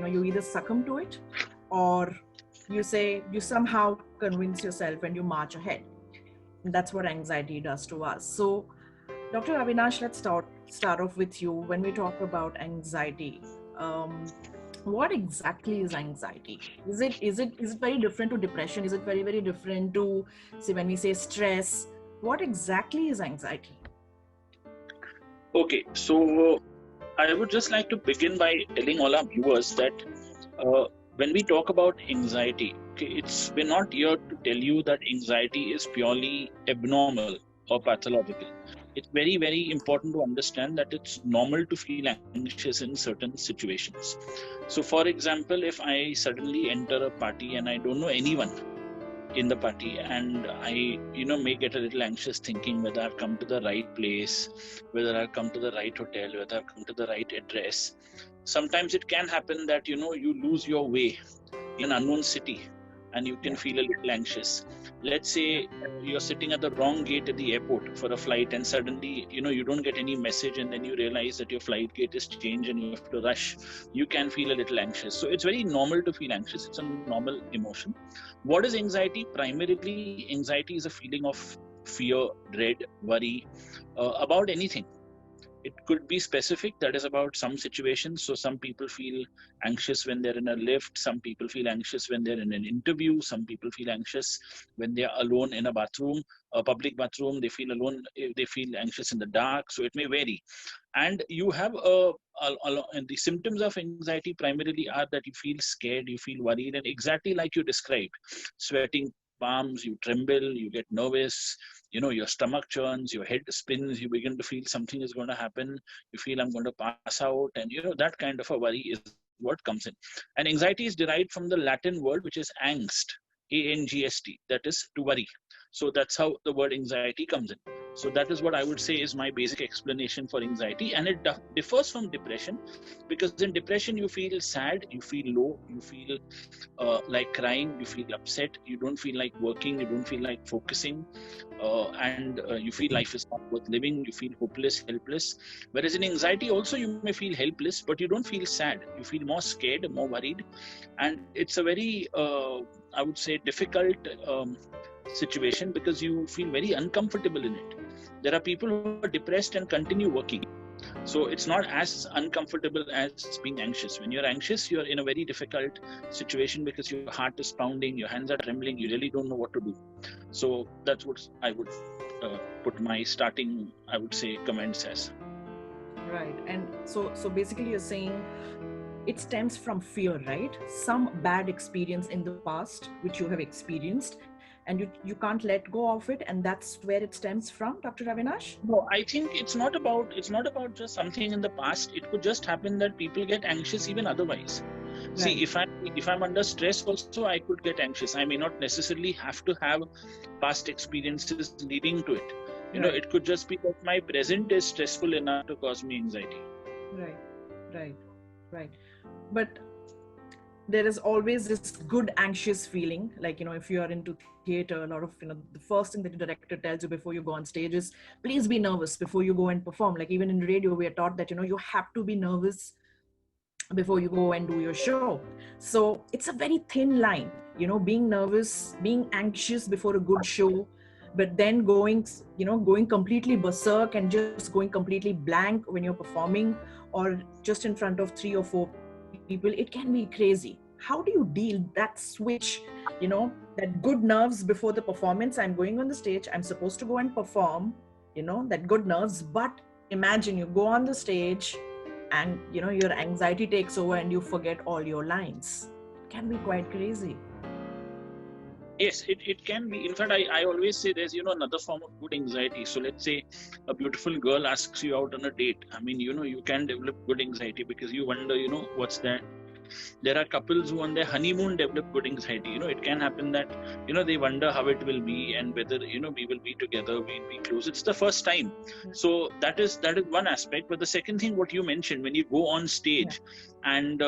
you either succumb to it, or you somehow convince yourself and you march ahead. And that's what anxiety does to us. So Dr. Avinash, let's start off with you. When we talk about anxiety, what exactly is anxiety? Is it very different to depression? Is it very different to, say, when we say stress? What exactly is anxiety? Okay, so I would just like to begin by telling all our viewers that when we talk about anxiety, okay, we're not here to tell you that anxiety is purely abnormal or pathological. It's very important to understand that it's normal to feel anxious in certain situations. So, for example, if I suddenly enter a party and I don't know anyone in the party, and I may get a little anxious thinking whether I've come to the right place, whether I've come to the right hotel, whether I've come to the right address. Sometimes it can happen that you lose your way in an unknown city and you can feel a little anxious. Let's say you're sitting at the wrong gate at the airport for a flight, and suddenly you don't get any message, and then you realize that your flight gate is changed and you have to rush. You can feel a little anxious. So it's very normal to feel anxious. It's a normal emotion. What is anxiety? Primarily, anxiety is a feeling of fear, dread, worry about anything. It could be specific, that is about some situations. So some people feel anxious when they're in a lift. Some people feel anxious when they're in an interview. Some people feel anxious when they're alone in a bathroom, a public bathroom. They feel alone. They feel anxious in the dark. So it may vary. And you have and the symptoms of anxiety primarily are that you feel scared, you feel worried, and exactly like you described, sweating palms, you tremble, you get nervous, your stomach churns, your head spins, you begin to feel something is going to happen, you feel I'm going to pass out, and that kind of a worry is what comes in. And anxiety is derived from the Latin word, which is angst, angst, that is to worry. So that's how the word anxiety comes in. So that is what I would say is my basic explanation for anxiety. And it differs from depression, because in depression you feel sad, you feel low, you feel like crying, you feel upset, you don't feel like working, you don't feel like focusing, and you feel life is not worth living, you feel hopeless, helpless. Whereas in anxiety also you may feel helpless, but you don't feel sad, you feel more scared, more worried. And it's a very, I would say, difficult situation, because you feel very uncomfortable in it. There are people who are depressed and continue working. So it's not as uncomfortable as being anxious. When you're anxious, you're in a very difficult situation because your heart is pounding, your hands are trembling, you really don't know what to do. So that's what I would put my starting, I would say, comments as. Right. And so basically you're saying it stems from fear, right? Some bad experience in the past, which you have experienced, and you can't let go of it, and that's where it stems from, Dr. Avinash? No, I think it's not about just something in the past. It could just happen that people get anxious even otherwise. Right. See, if I'm under stress also, I could get anxious. I may not necessarily have to have past experiences leading to it. Right. It could just be that my present is stressful enough to cause me anxiety. Right. But there is always this good anxious feeling, like, if you are into theater, a lot of, the first thing that the director tells you before you go on stage is, please be nervous before you go and perform. Like, even in radio, we are taught that, you have to be nervous before you go and do your show. So it's a very thin line, being nervous, being anxious before a good show, but then going completely berserk and just going completely blank when you're performing, or just in front of 3 or 4 people. It can be crazy. How do you deal that switch, that good nerves before the performance? I'm going on the stage, I'm supposed to go and perform, that good nerves, but imagine you go on the stage and your anxiety takes over and you forget all your lines. It can be quite crazy. Yes, it can be. In fact, I always say there's, another form of good anxiety. So let's say a beautiful girl asks you out on a date. I mean, you can develop good anxiety because you wonder, what's that? There are couples who on their honeymoon develop good anxiety. It can happen that, they wonder how it will be and whether, we will be together, we'll be close. It's the first time. So that is one aspect. But the second thing, what you mentioned, when you go on stage and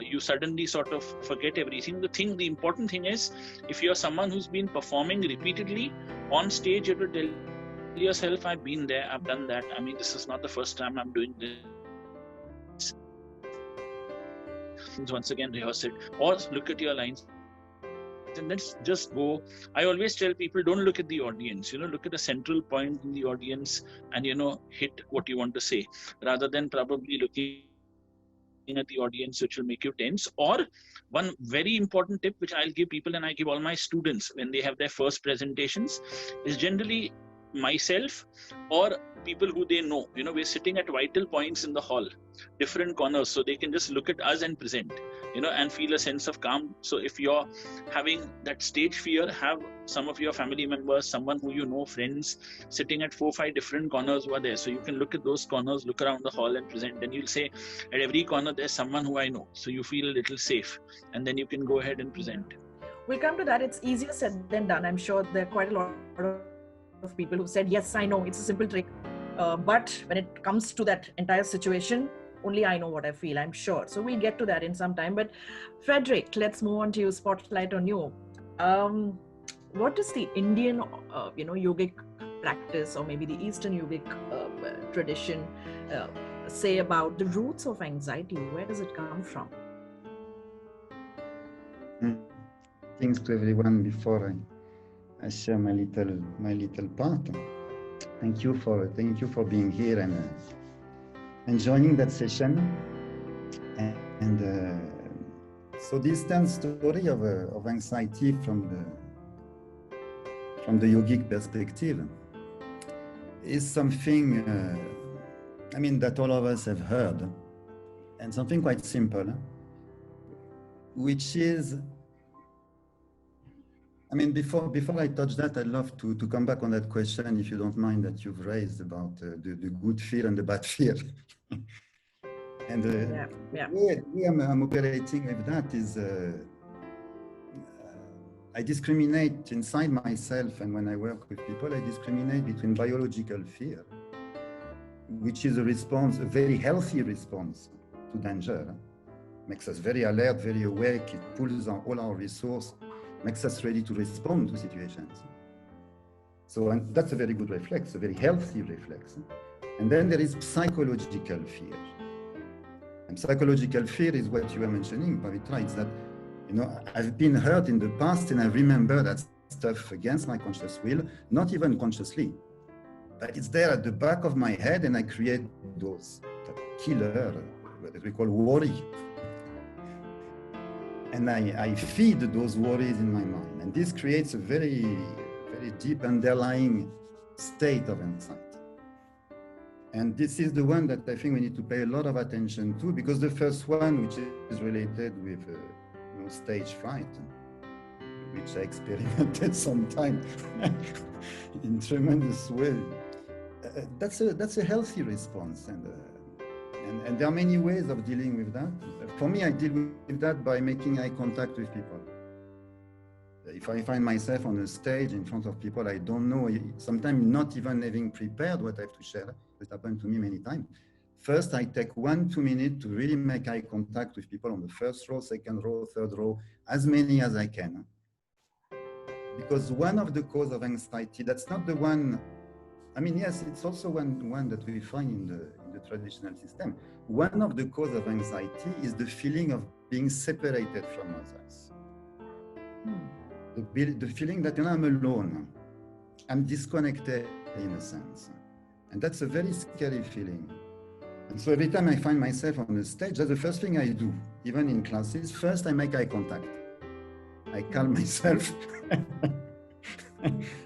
you suddenly sort of forget everything. The important thing is, if you're someone who's been performing repeatedly on stage, you have to tell yourself, I've been there, I've done that. I mean, this is not the first time I'm doing this. lines, once again rehearse it, or look at your lines and let's just go. I always tell people, don't look at the audience, look at the central point in the audience and, hit what you want to say, rather than probably looking at the audience, which will make you tense. Or one very important tip, which I'll give people and I give all my students when they have their first presentations, is generally myself or people who they know. We're sitting at vital points in the hall, different corners, so they can just look at us and present, and feel a sense of calm. So if you're having that stage fear, have some of your family members, someone who friends, sitting at 4-5 different corners who are there. So you can look at those corners, look around the hall and present. Then you'll say, at every corner there's someone who I know. So you feel a little safe, and then you can go ahead and present. We'll come to that. It's easier said than done. I'm sure there are quite a lot of people who've said, yes, I know, it's a simple trick. But when it comes to that entire situation, only I know what I feel, I'm sure. So we'll get to that in some time. But Fredric, let's move on to you, spotlight on you. What does the Indian, yogic practice, or maybe the Eastern yogic tradition say about the roots of anxiety? Where does it come from? Thanks to everyone before I share my little part. Thank you for being here and joining that session. And so this stands story of anxiety from the yogic perspective is something that all of us have heard, and something quite simple, which is, before I touch that, I'd love to come back on that question, if you don't mind, that you've raised about the good fear and the bad fear. And the way I'm operating with that is I discriminate inside myself, and when I work with people, I discriminate between biological fear, which is a very healthy response to danger. Makes us very alert, very awake, it pulls on all our resources, makes us ready to respond to situations. So and that's a very good reflex, a very healthy reflex. And then there is psychological fear. And psychological fear is what you were mentioning, Pavitra. It's that, I've been hurt in the past and I remember that stuff against my conscious will, not even consciously. But it's there at the back of my head, and I create that killer, what we call worry. And I feed those worries in my mind. And this creates a very, very deep underlying state of anxiety. And this is the one that I think we need to pay a lot of attention to, because the first one, which is related with stage fright, which I experimented sometime in tremendous way, that's a healthy response. And there are many ways of dealing with that. For me, I deal with that by making eye contact with people. If I find myself on a stage in front of people I don't know, sometimes not even having prepared what I have to share, it happened to me many times. First, I take 1-2 minutes to really make eye contact with people on the first row, second row, third row, as many as I can. Because one of the causes of anxiety, that's not the one, yes, it's also one that we find in the traditional system. One of the causes of anxiety is the feeling of being separated from others. The feeling that I'm alone, I'm disconnected in a sense. And that's a very scary feeling. And so every time I find myself on the stage, that's the first thing I do, even in classes. First, I make eye contact. I calm myself.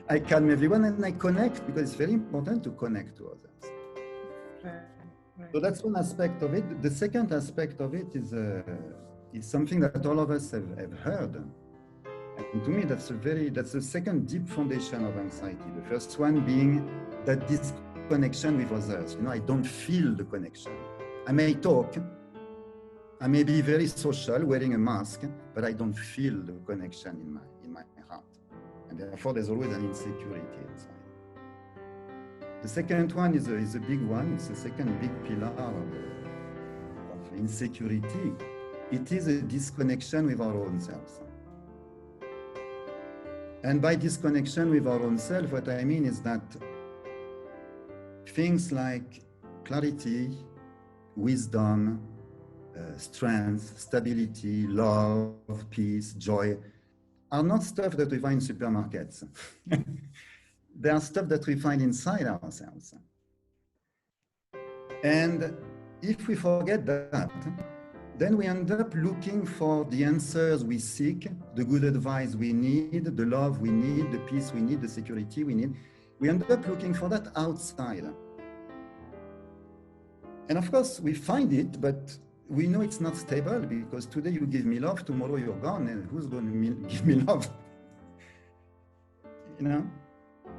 I calm everyone and I connect, because it's very important to connect to others. Right. So that's one aspect of it. The second aspect of it is something that all of us have heard. And to me, that's the second deep foundation of anxiety. The first one being that disconnection with others. I don't feel the connection. I may talk, I may be very social, wearing a mask, but I don't feel the connection in my heart. And therefore, there's always an insecurity inside. The second one is a big one. It's the second big pillar of insecurity. It is a disconnection with our own selves. And by disconnection with our own self, what I mean is that things like clarity, wisdom, strength, stability, love, peace, joy, are not stuff that we find in supermarkets. They are stuff that we find inside ourselves. And if we forget that, then we end up looking for the answers we seek, the good advice we need, the love we need, the peace we need, the security we need. We end up looking for that outside. And of course, we find it, but we know it's not stable, because today you give me love, tomorrow you're gone, and who's going to give me love? You know?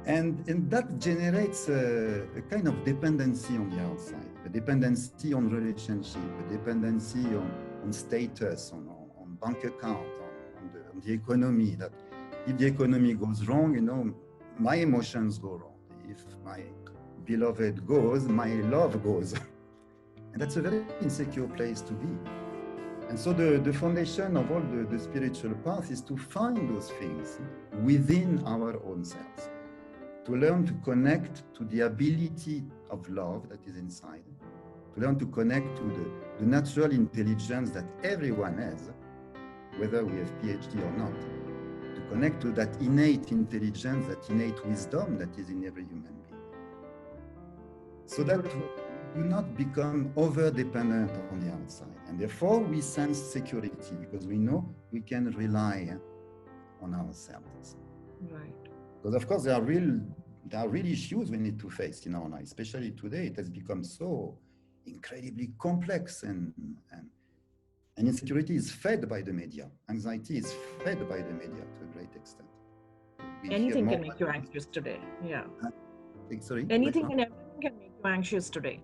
And that generates a kind of dependency on the outside, a dependency on relationship, a dependency on status, on bank account, on the economy. That if the economy goes wrong, you know, my emotions go wrong. If my beloved goes, my love goes. And that's a very insecure place to be. And so the foundation of all the spiritual path is to find those things within our own selves, to learn to connect to the ability of love that is inside, to learn to connect to the natural intelligence that everyone has, whether we have PhD or not, to connect to that innate intelligence, that innate wisdom that is in every human being. So that we do not become over-dependent on the outside. And therefore we sense security, because we know we can rely on ourselves. Right. Because of course there are real issues we need to face in our life, especially today. It has become so incredibly complex, and insecurity is fed by the media. Anxiety is fed by the media to a great extent. Anything can make you anxious today. Yeah. Sorry? Anything and everything can make you anxious today,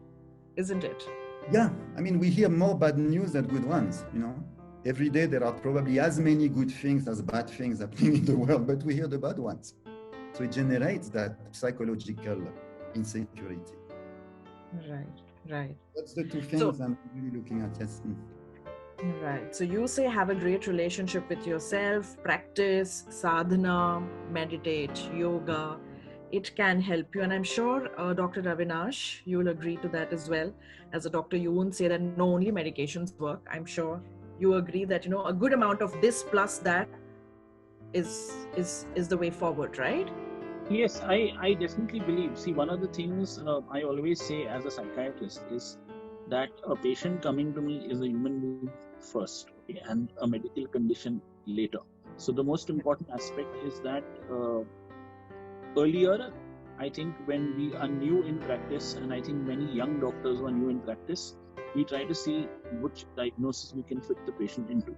isn't it? Yeah, I mean, we hear more bad news than good ones, you know. Every day there are probably as many good things as bad things happening in the world, but we hear the bad ones. So it generates that psychological insecurity. Right. That's the two things I'm really looking at, yes. Right. So you say have a great relationship with yourself, practice, sadhana, meditate, yoga. It can help you. And I'm sure, Dr. Avinash, you will agree to that as well. As a doctor, you won't say that no, only medications work. I'm sure you agree that, you know, a good amount of this plus that is the way forward, right? Yes, I definitely believe. See, one of the things I always say as a psychiatrist is that a patient coming to me is a human being first, okay, and a medical condition later. So the most important aspect is that earlier, I think when we are new in practice, and I think many young doctors who are new in practice, we try to see which diagnosis we can fit the patient into.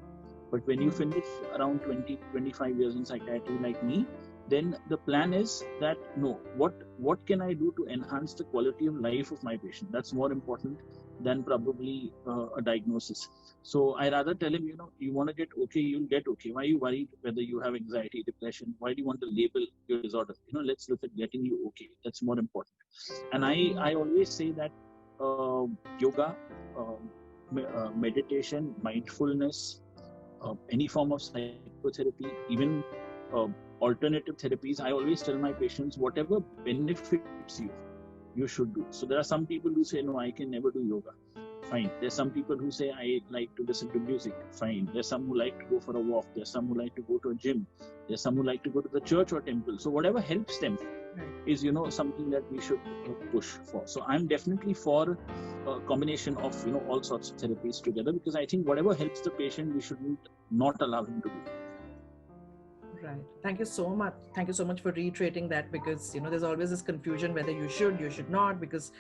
But when you finish around 20, 25 years in psychiatry like me, then the plan is that, no, what can I do to enhance the quality of life of my patient? That's more important than probably a diagnosis. So I rather tell him, you know, you want to get okay, you'll get okay. Why are you worried whether you have anxiety, depression? Why do you want to label your disorder? You know, let's look at getting you okay. That's more important. And I always say that yoga, meditation, mindfulness, any form of psychotherapy, even alternative therapies, I always tell my patients, whatever benefits you, you should do. So there are some people who say, no, I can never do yoga. Fine. There's some people who say, I like to listen to music. Fine. There's some who like to go for a walk. There's some who like to go to a gym. There's some who like to go to the church or temple. So whatever helps them is, you know, something that we should push for. So I'm definitely for a combination of, you know, all sorts of therapies together, because I think whatever helps the patient, we shouldn't not allow him to do. Right. Thank you so much. Thank you so much for reiterating that, because, you know, there's always this confusion whether you should not, because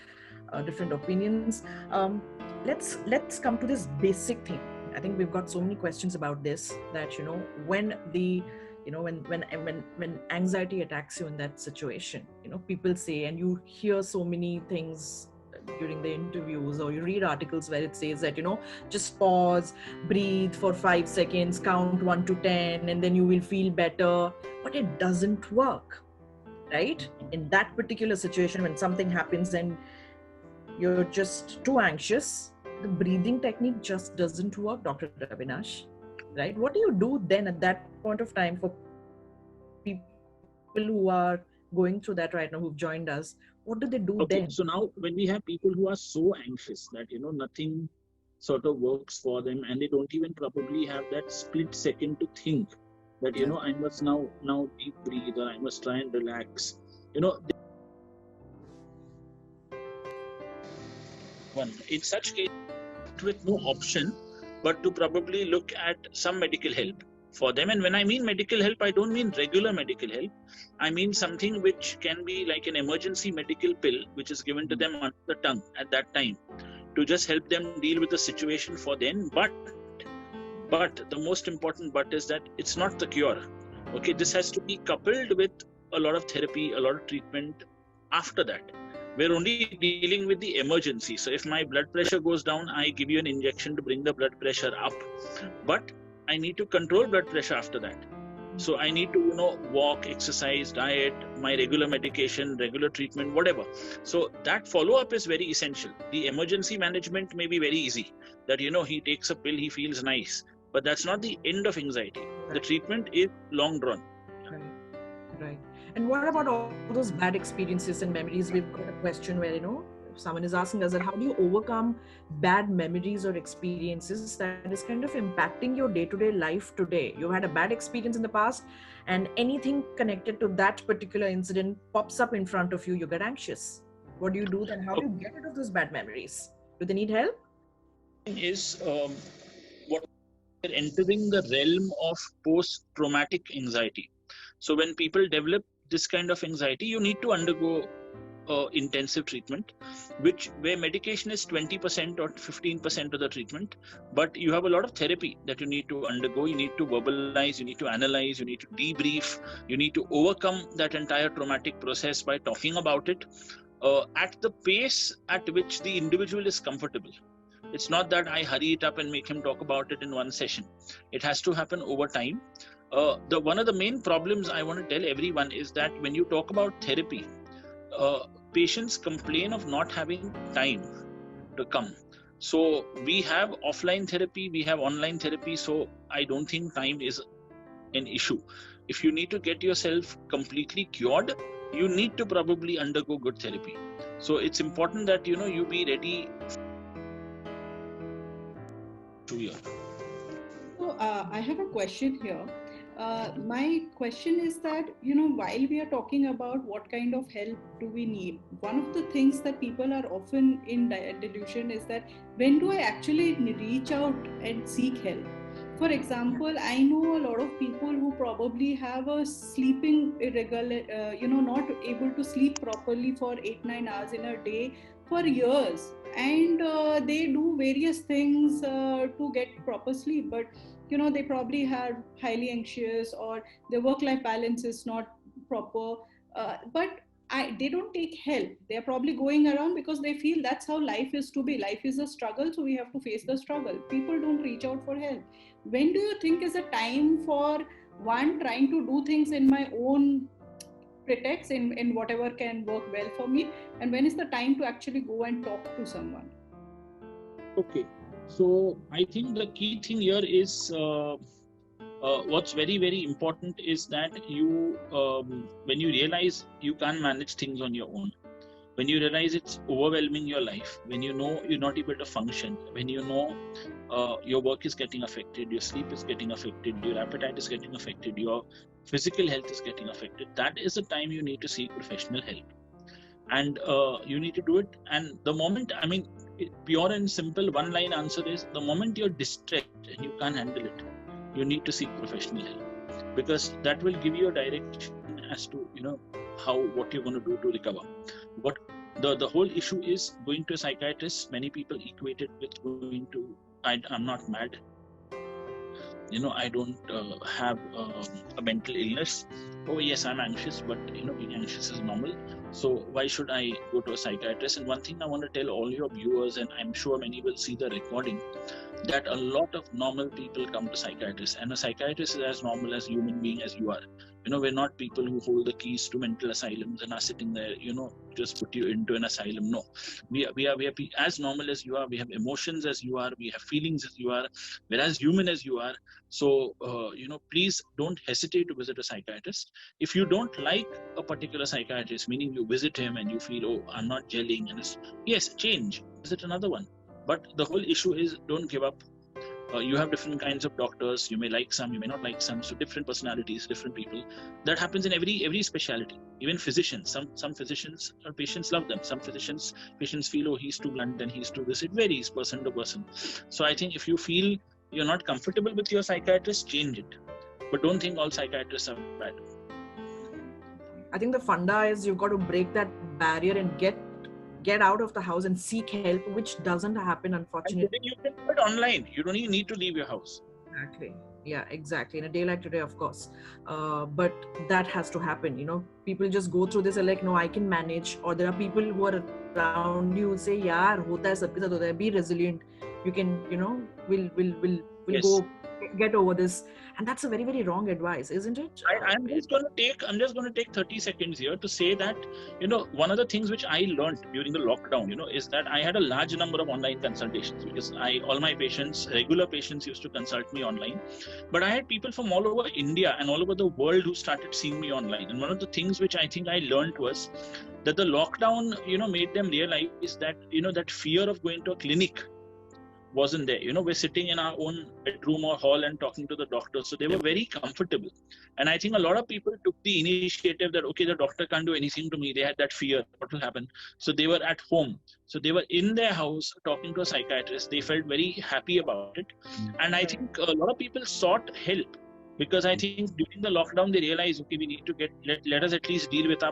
different opinions. Let's come to this basic thing. I think we've got so many questions about this, that, you know, when anxiety attacks you in that situation, you know, people say, and you hear so many things during the interviews, or you read articles where it says that, you know, just pause, breathe for 5 seconds, count 1 to 10, and then you will feel better. But it doesn't work, right? In that particular situation, when something happens and you're just too anxious, the breathing technique just doesn't work, Dr. Avinash, right? What do you do then at that point of time for people who are going through that right now, who've joined us? What do they do then? So now when we have people who are so anxious that, you know, nothing sort of works for them, and they don't even probably have that split second to think that, I must now deep breathe, or I must try and relax. In such case, with no option but to probably look at some medical help for them. And when I mean medical help, I don't mean regular medical help. I mean something which can be like an emergency medical pill, which is given to them under the tongue at that time to just help them deal with the situation for them. But the most important but is that it's not the cure. Okay, this has to be coupled with a lot of therapy, a lot of treatment after that. We're only dealing with the emergency. So if my blood pressure goes down, I give you an injection to bring the blood pressure up. But I need to control blood pressure after that. So I need to, walk, exercise, diet, my regular medication, regular treatment, whatever. So that follow-up is very essential. The emergency management may be very easy. That, he takes a pill, he feels nice. But that's not the end of anxiety. The treatment is long drawn. Right. And what about all those bad experiences and memories? We've got a question where, someone is asking us that how do you overcome bad memories or experiences that is kind of impacting your day-to-day life today? You had a bad experience in the past and anything connected to that particular incident pops up in front of you, you get anxious. What do you do then? How do you get rid of those bad memories? Do they need help? Is what we're entering the realm of post-traumatic anxiety. So when people develop this kind of anxiety, you need to undergo intensive treatment, where medication is 20% or 15% of the treatment, but you have a lot of therapy that you need to undergo. You need to verbalize, you need to analyze, you need to debrief, you need to overcome that entire traumatic process by talking about it at the pace at which the individual is comfortable. It's not that I hurry it up and make him talk about it in one session. It has to happen over time. One of the main problems I want to tell everyone is that when you talk about therapy, patients complain of not having time to come. So we have offline therapy, we have online therapy. So I don't think time is an issue. If you need to get yourself completely cured, you need to probably undergo good therapy. So it's important that, you be ready. So I have a question here. My question is that, while we are talking about what kind of help do we need, one of the things that people are often in delusion is that when do I actually reach out and seek help? For example, I know a lot of people who probably have a sleeping irregular, not able to sleep properly for 8-9 hours in a day for years, and they do various things to get proper sleep, but they probably are highly anxious or their work-life balance is not proper, but they don't take help. They're probably going around because they feel that's how life is to be. Life is a struggle, so we have to face the struggle. People don't reach out for help. When do you think is a time for one trying to do things in my own pretext, in whatever can work well for me, and when is the time to actually go and talk to someone? Okay. So I think the key thing here is what's very, very important is that you, when you realize you can't manage things on your own, when you realize it's overwhelming your life, when you know you're not able to function, when you know your work is getting affected, your sleep is getting affected, your appetite is getting affected, your physical health is getting affected, that is the time you need to seek professional help. And you need to do it. And the moment, pure and simple one line answer is, the moment you're distressed and you can't handle it, you need to seek professional help, because that will give you a direction as to what you're going to do to recover. What the whole issue is, going to a psychiatrist, many people equate it with going to, I'm not mad, I don't have a mental illness. Oh yes, I'm anxious, but being anxious is normal. So why should I go to a psychiatrist? And one thing I want to tell all your viewers, and I'm sure many will see the recording, that a lot of normal people come to psychiatrists, and a psychiatrist is as normal as human being as you are. We're not people who hold the keys to mental asylums and are sitting there, just put you into an asylum. No, we are as normal as you are. We have emotions as you are. We have feelings as you are. We're as human as you are. So, please don't hesitate to visit a psychiatrist. If you don't like a particular psychiatrist, meaning you visit him and you feel, oh, I'm not gelling, and yes, change, visit another one. But the whole issue is, don't give up. You have different kinds of doctors. You may like some, you may not like some. So different personalities, different people. That happens in every specialty. Even physicians. Some physicians, patients love them. Some patients feel, oh, he's too blunt and he's too this. It varies person to person. So I think if you feel you're not comfortable with your psychiatrist, change it. But don't think all psychiatrists are bad. I think the funda is you've got to break that barrier and get out of the house and seek help, which doesn't happen, unfortunately. And you can do it online. You don't even need to leave your house. Exactly. Yeah, exactly. In a day like today, of course. But that has to happen. People just go through this and like, no, I can manage. Or there are people who are around you who say, yaar, hota hai, sabke saath hota hai. Be resilient. You can, we'll yes. Go get over this. And that's a very, very wrong advice, isn't it? I'm just going to take 30 seconds here to say that, one of the things which I learned during the lockdown, is that I had a large number of online consultations, because all my patients, regular patients, used to consult me online. But I had people from all over India and all over the world who started seeing me online. And one of the things which I think I learned was that the lockdown, made them realize that, that fear of going to a clinic wasn't there. We're sitting in our own bedroom or hall and talking to the doctor. So they were very comfortable. And I think a lot of people took the initiative that, okay, the doctor can't do anything to me. They had that fear, what will happen? So they were at home. So they were in their house talking to a psychiatrist. They felt very happy about it. And I think a lot of people sought help, because I think during the lockdown, they realized, okay, we need to let us at least deal with our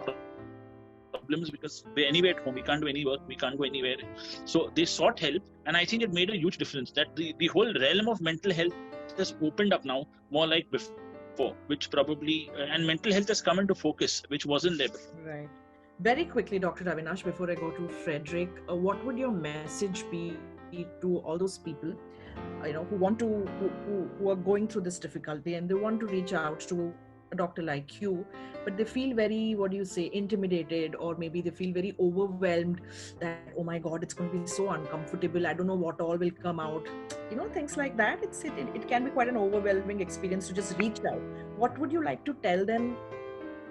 problems, because we're anywhere at home, we can't do any work, we can't go anywhere. So they sought help, and I think it made a huge difference that the whole realm of mental health has opened up now more like before, which probably, and mental health has come into focus, which wasn't there before. Right. Very quickly, Dr. Avinash, before I go to Fredric, what would your message be to all those people who are going through this difficulty and they want to reach out to a doctor like you, but they feel very, intimidated, or maybe they feel very overwhelmed that, oh my God, it's going to be so uncomfortable. I don't know what all will come out. Things like that. It can be quite an overwhelming experience to just reach out. What would you like to tell them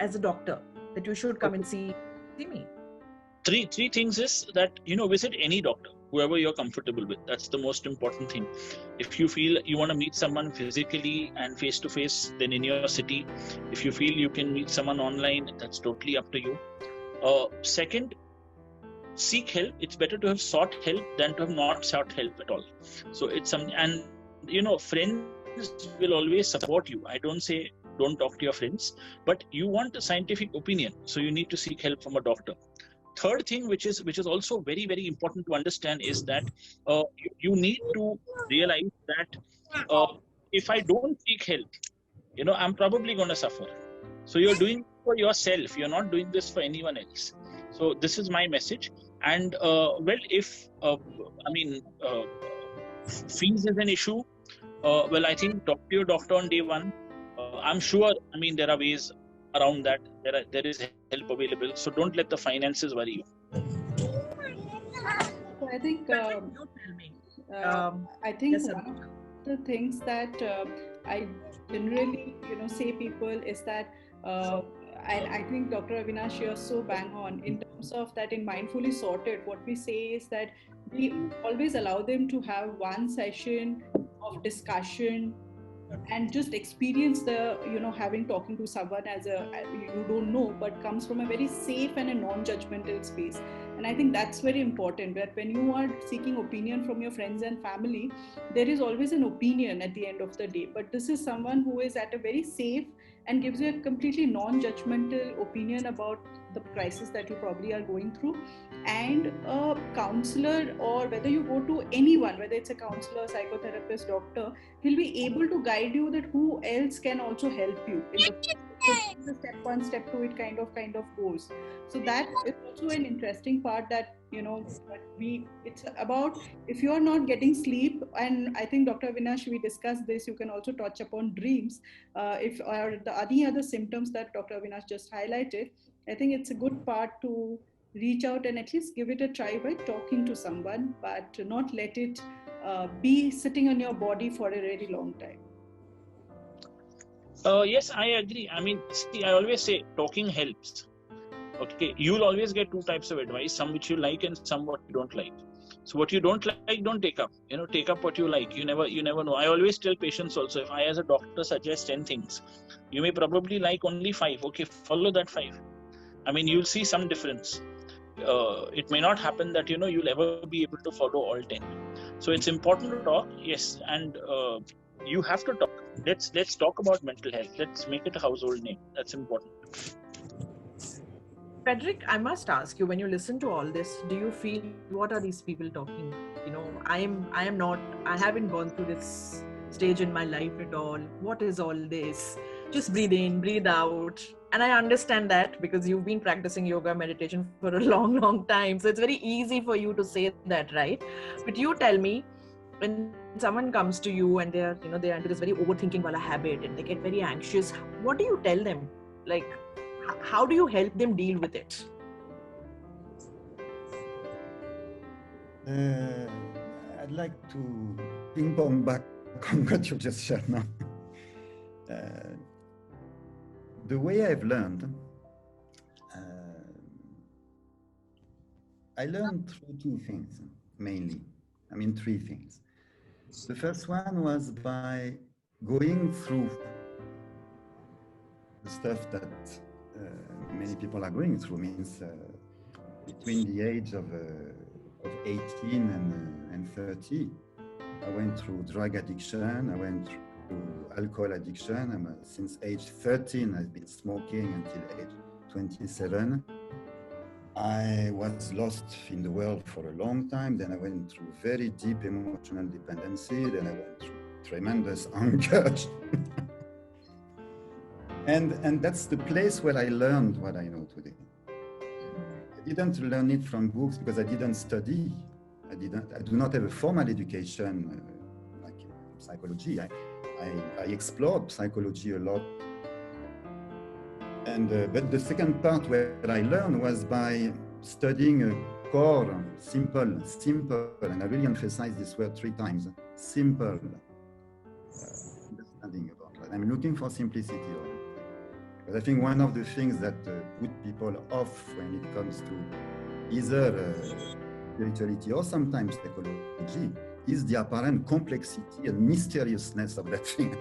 as a doctor that you should come and see me? Three things is that, visit any doctor, whoever you're comfortable with. That's the most important thing. If you feel you want to meet someone physically and face to face, then in your city. If you feel you can meet someone online, that's totally up to you. Second, seek help. It's better to have sought help than to have not sought help at all. So it's something, and friends will always support you. I don't say don't talk to your friends, but you want a scientific opinion, so you need to seek help from a doctor. Third thing, which is also very, very important to understand, is that you need to realize that if I don't seek help, I'm probably going to suffer. So you're doing it for yourself. You're not doing this for anyone else. So this is my message. And if fees is an issue, I think talk to your doctor on day one. I'm sure. There are ways around that. There is help available. So don't let the finances worry you. So I think I think yes, one of the things that I generally say people is that and I think Dr. Avinash, you're so bang on in terms of that. In Mindfully Sorted, what we say is that we always allow them to have one session of discussion and just experience the talking to someone as you don't know, but comes from a very safe and a non-judgmental space. And I think that's very important, that when you are seeking opinion from your friends and family, there is always an opinion at the end of the day, but this is someone who is at a very safe and gives you a completely non-judgmental opinion about the crisis that you probably are going through. And a counselor, or whether you go to anyone, whether it's a counselor, psychotherapist, doctor, he'll be able to guide you that who else can also help you in the step one, step two, it kind of goes. So that is also an interesting part, that it's about, if you are not getting sleep, and I think Dr. Avinash, we discussed this, you can also touch upon dreams, if or any other symptoms that Dr. Avinash just highlighted. I think it's a good part to reach out and at least give it a try by talking to someone, but not let it be sitting on your body for a very long time. Yes, I agree. I always say talking helps. Okay, you'll always get two types of advice, some which you like and some what you don't like. So what you don't like, don't take up. Take up what you like. You never know. I always tell patients also, if I as a doctor suggest 10 things, you may probably like only 5. Okay, follow that 5. I mean, you'll see some difference. It may not happen that you'll ever be able to follow all 10. So it's important to talk, yes, and you have to talk. Let's talk about mental health. Let's make it a household name. That's important. Fredric, I must ask you, when you listen to all this, do you feel, what are these people talking? I haven't gone through this stage in my life at all. What is all this? Just breathe in, breathe out. And I understand that because you've been practicing yoga meditation for a long, long time. So it's very easy for you to say that, right? But you tell me, when someone comes to you and they're into this very overthinking wala habit and they get very anxious, what do you tell them? Like, how do you help them deal with it? I'd like to ping pong back on what you just said now. The way I've learned, I learned through 2 things mainly. I mean 3 things. The first one was by going through the stuff that many people are going through. Means between the age of 18 and 30, I went through drug addiction, I went through alcohol addiction. Since age 13, I've been smoking until age 27. I was lost in the world for a long time. Then I went through very deep emotional dependency. Then I went through tremendous anger. And that's the place where I learned what I know today. I didn't learn it from books because I didn't study. I do not have a formal education like psychology. I explored psychology a lot. And but the second part where I learned was by studying a core, simple, and I really emphasize this word 3 times, simple understanding about that. I'm looking for simplicity. But I think one of the things that put people off when it comes to either spirituality or sometimes psychology is the apparent complexity and mysteriousness of that thing.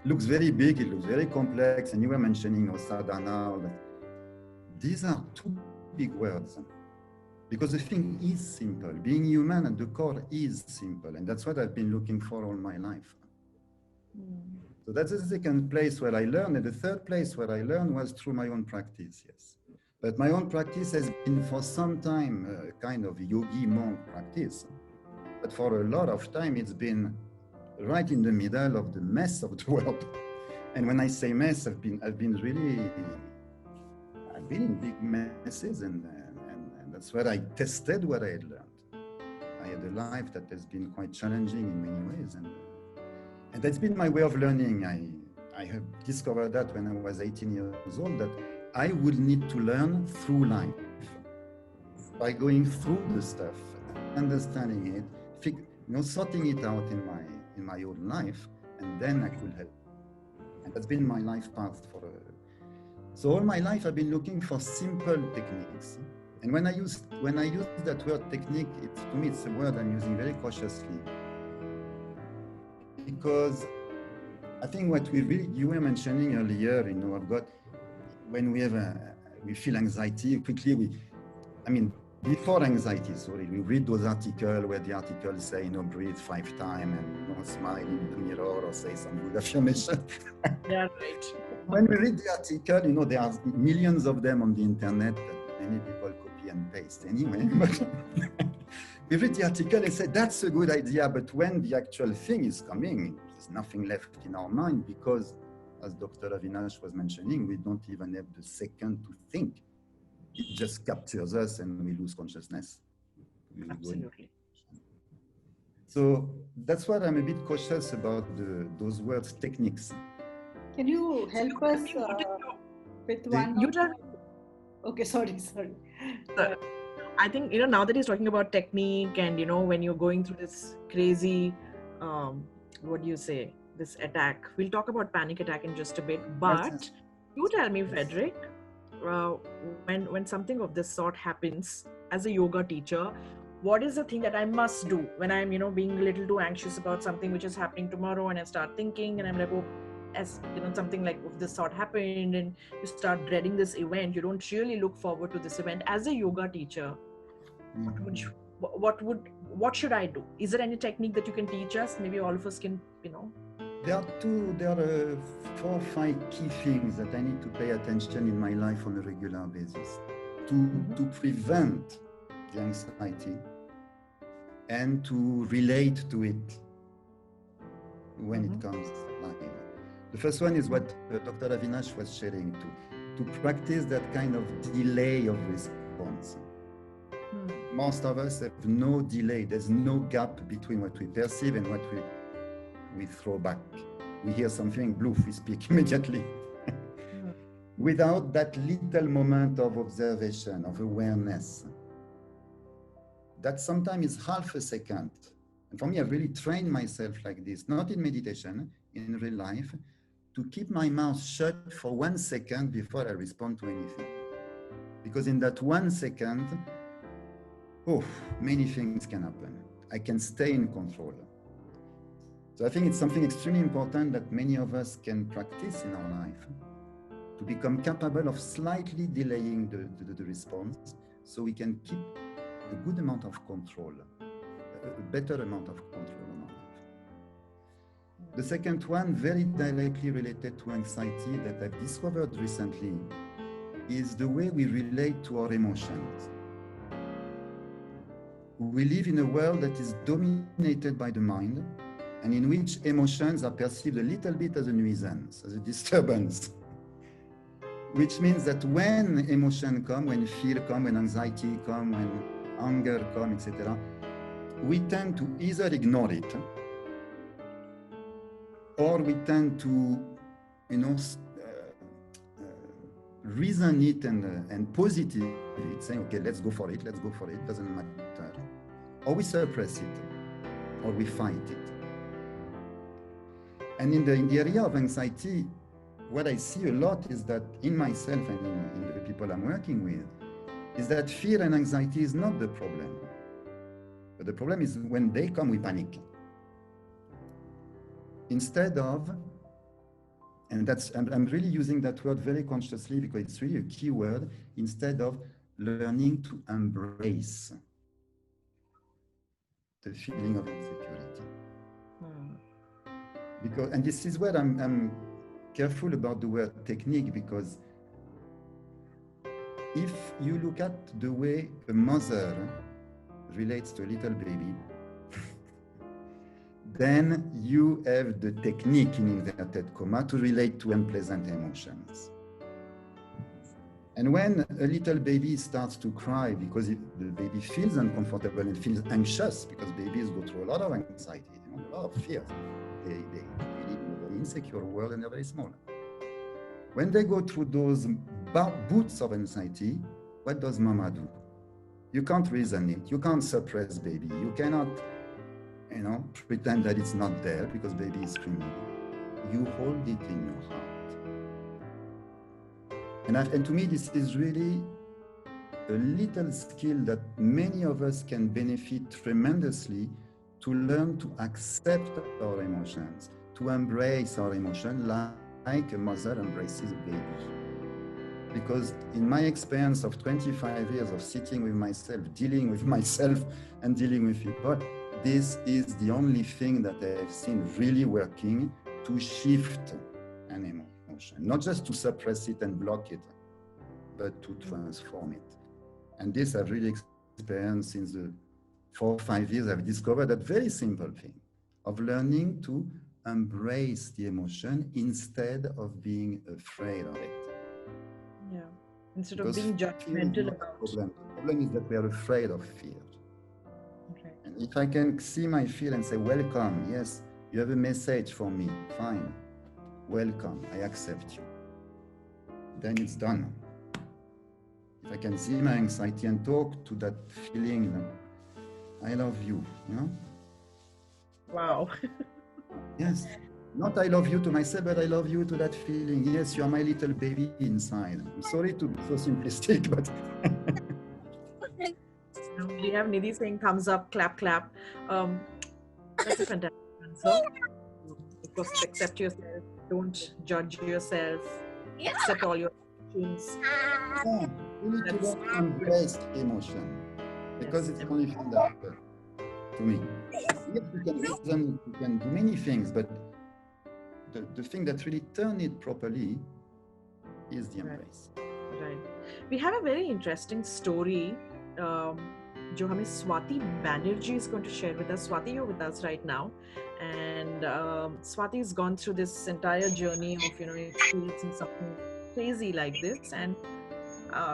Looks very big, it looks very complex, and you were mentioning sadhana, all that. These are 2 big words because the thing is simple. Being human at the core is simple, and that's what I've been looking for all my life. So that's the second place where I learned, and the third place where I learned was through my own practice, yes. But my own practice has been for some time a kind of yogi monk practice, but for a lot of time it's been right in the middle of the mess of the world. And when I say mess, I've been in big messes, and that's where I tested what I had learned. I had a life that has been quite challenging in many ways, and that's been my way of learning. I have discovered that when I was 18 years old, that I would need to learn through life, by going through the stuff, understanding it, sorting it out in my own life, and then I could help. And that's been my life path so all my life I've been looking for simple techniques. And when I use that word technique, to me it's a word I'm using very cautiously, because I think what you were mentioning earlier, I've got, when we feel anxiety, quickly before anxiety, we read those articles where the articles say, breathe 5 times and smile in the mirror or say some good affirmation. Yeah, right. When we read the article, there are millions of them on the internet that many people copy and paste anyway. But we read the article and say, that's a good idea. But when the actual thing is coming, there's nothing left in our mind because, as Dr. Avinash was mentioning, we don't even have the second to think. It just captures us and we lose consciousness. Absolutely. So that's why I'm a bit cautious about those words, techniques. Can you help us with one? Okay, sorry. I think, now that he's talking about technique and, when you're going through this crazy, this attack, we'll talk about panic attack in just a bit. But you tell me, Fredric, when something of this sort happens, as a yoga teacher, what is the thing that I must do when I'm, being a little too anxious about something which is happening tomorrow, and I start thinking and I'm like, oh, as something like, if this sort happened, and you start dreading this event, you don't really look forward to this event. As a yoga teacher, what should I do? Is there any technique that you can teach us? Maybe all of us can, There are 4 or 5 key things that I need to pay attention in my life on a regular basis to prevent the anxiety and to relate to it when it comes live. The first one is what Dr. Avinash was sharing, to practice that kind of delay of response. Most of us have no delay. There's no gap between what we perceive and what we throw back. We hear something, bloof, we speak immediately. Without that little moment of observation, of awareness. That sometimes is half a second. And for me, I've really trained myself like this, not in meditation, in real life, to keep my mouth shut for 1 second before I respond to anything. Because in that 1 second, many things can happen. I can stay in control. So I think it's something extremely important that many of us can practice in our life, to become capable of slightly delaying the response so we can keep a good amount of control, a better amount of control on our life. The second one, very directly related to anxiety, that I've discovered recently, is the way we relate to our emotions. We live in a world that is dominated by the mind, and in which emotions are perceived a little bit as a nuisance, as a disturbance. Which means that when emotion come, when fear come, when anxiety come, when anger come, etc., we tend to either ignore it, or we tend to, reason it and positive it, saying, okay, let's go for it, doesn't matter. Or we suppress it, or we fight it. And in the area of anxiety, what I see a lot is that in myself and in the people I'm working with, is that fear and anxiety is not the problem. But the problem is when they come, we panic. Instead of, and I'm really using that word very consciously because it's really a key word, instead of learning to embrace the feeling of insecurity. Because, and this is where I'm careful about the word technique, because if you look at the way a mother relates to a little baby, then you have the technique in inverted comma to relate to unpleasant emotions. And when a little baby starts to cry because the baby feels uncomfortable and feels anxious, because babies go through a lot of anxiety, a lot of fear. They live in a very insecure world and they're very small. When they go through those boots of anxiety, what does mama do? You can't reason it. You can't suppress baby. You cannot, pretend that it's not there because baby is screaming. You hold it in your heart. And to me, this is really a little skill that many of us can benefit tremendously, to learn to accept our emotions, to embrace our emotion like a mother embraces a baby. Because in my experience of 25 years of sitting with myself, dealing with myself and dealing with people, this is the only thing that I've seen really working to shift an emotion, not just to suppress it and block it, but to transform it. And this I've really experienced since the 4 or 5 years. I've discovered that very simple thing of learning to embrace the emotion instead of being afraid of it. Yeah, instead of being judgmental about it. The problem is that we are afraid of fear. Okay. And if I can see my fear and say, welcome, yes, you have a message for me, fine, welcome, I accept you, then it's done. If I can see my anxiety and talk to that feeling, I love you, Wow. Yes. Not I love you to myself, but I love you to that feeling. Yes, you are my little baby inside. I'm sorry to be so simplistic, but We have Nidhi saying thumbs up, clap, clap. That's a fantastic answer. Of course, accept yourself. Don't judge yourself. Accept all your emotions. Yeah, you need to That's learn to embrace emotion because it's the only thing that matters to me. Yes, you can reason, you can do many things, but the thing that really turn it properly is the embrace. right. We have a very interesting story. जो हमें Swati Banerjee is going to share with us. Swati, you're with us right now, and Swati has gone through this entire journey of experiencing something crazy like this, and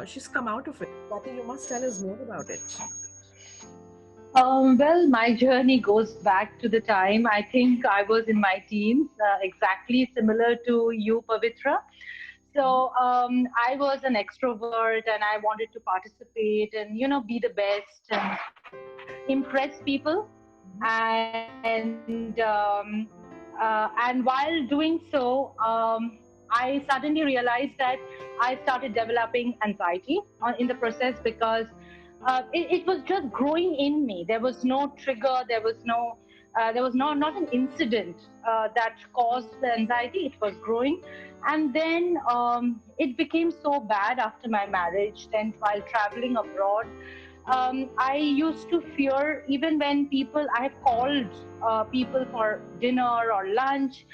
she's come out of it. Swati, you must tell us more about it. Well, my journey goes back to the time I think I was in my teens, exactly similar to you, Pavitra. So I was an extrovert and I wanted to participate and be the best and impress people. And while doing so, I suddenly realized that I started developing anxiety in the process because it was just growing in me. There was no trigger. There was not an incident that caused the anxiety. It was growing, and then it became so bad after my marriage. Then while traveling abroad, I used to fear even when I have called people for dinner or lunch.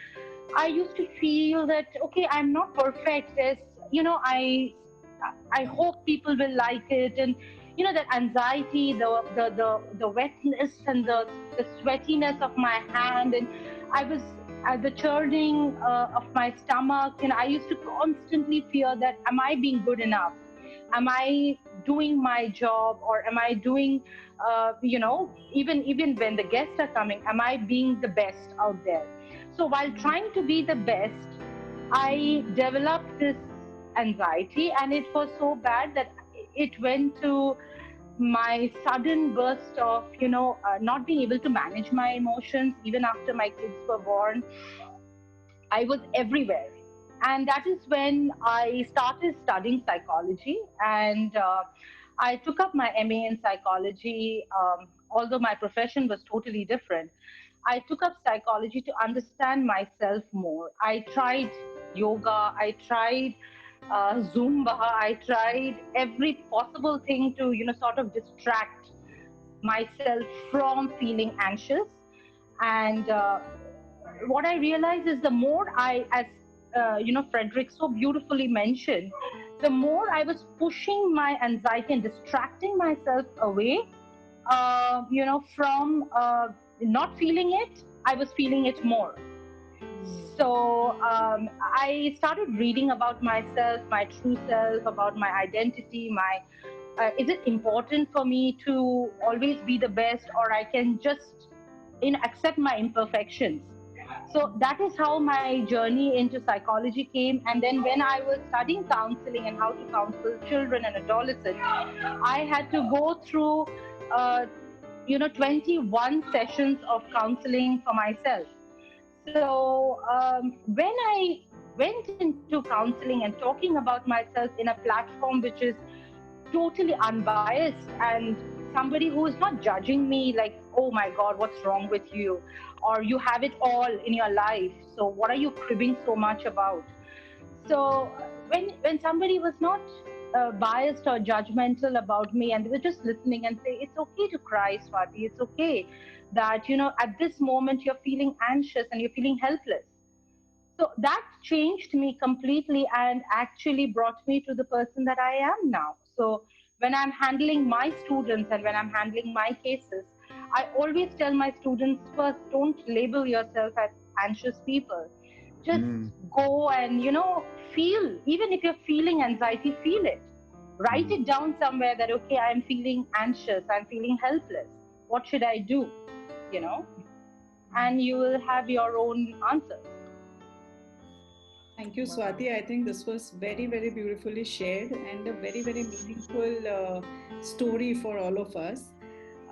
I used to feel that okay, I'm not perfect. I hope people will like it, and that anxiety, the wetness and the sweatiness of my hand, and I was the churning of my stomach, and I used to constantly fear that am I being good enough? Am I doing my job, or am I doing even when the guests are coming, am I being the best out there? So while trying to be the best, I developed this anxiety, and it was so bad that it went to my sudden burst of not being able to manage my emotions. Even after my kids were born, I was everywhere. And that is when I started studying psychology, and I took up my MA in psychology, although my profession was totally different. I took up psychology to understand myself more. I tried yoga, I tried Zumba, I tried every possible thing to, sort of distract myself from feeling anxious. And what I realized is the more as Fredric so beautifully mentioned, the more I was pushing my anxiety and distracting myself away, from not feeling it, I was feeling it more. So I started reading about myself, my true self, about my identity, is it important for me to always be the best, or I can just accept my imperfections? So that is how my journey into psychology came. And then when I was studying counseling and how to counsel children and adolescents, I had to go through, 21 sessions of counseling for myself. So when I went into counseling and talking about myself in a platform which is totally unbiased, and somebody who is not judging me like, oh my God, what's wrong with you? Or you have it all in your life. So what are you cribbing so much about? So when somebody was not biased or judgmental about me, and they were just listening and say, it's okay to cry, Swati. It's okay that, at this moment you're feeling anxious and you're feeling helpless. So that changed me completely and actually brought me to the person that I am now. So when I'm handling my students and when I'm handling my cases, I always tell my students first, don't label yourself as anxious people. Just go and, feel. Even if you're feeling anxiety, feel it. Write it down somewhere that, okay, I'm feeling anxious, I'm feeling helpless. What should I do? And you will have your own answers. Thank you, Swati. I think this was very, very beautifully shared and a very, very meaningful story for all of us.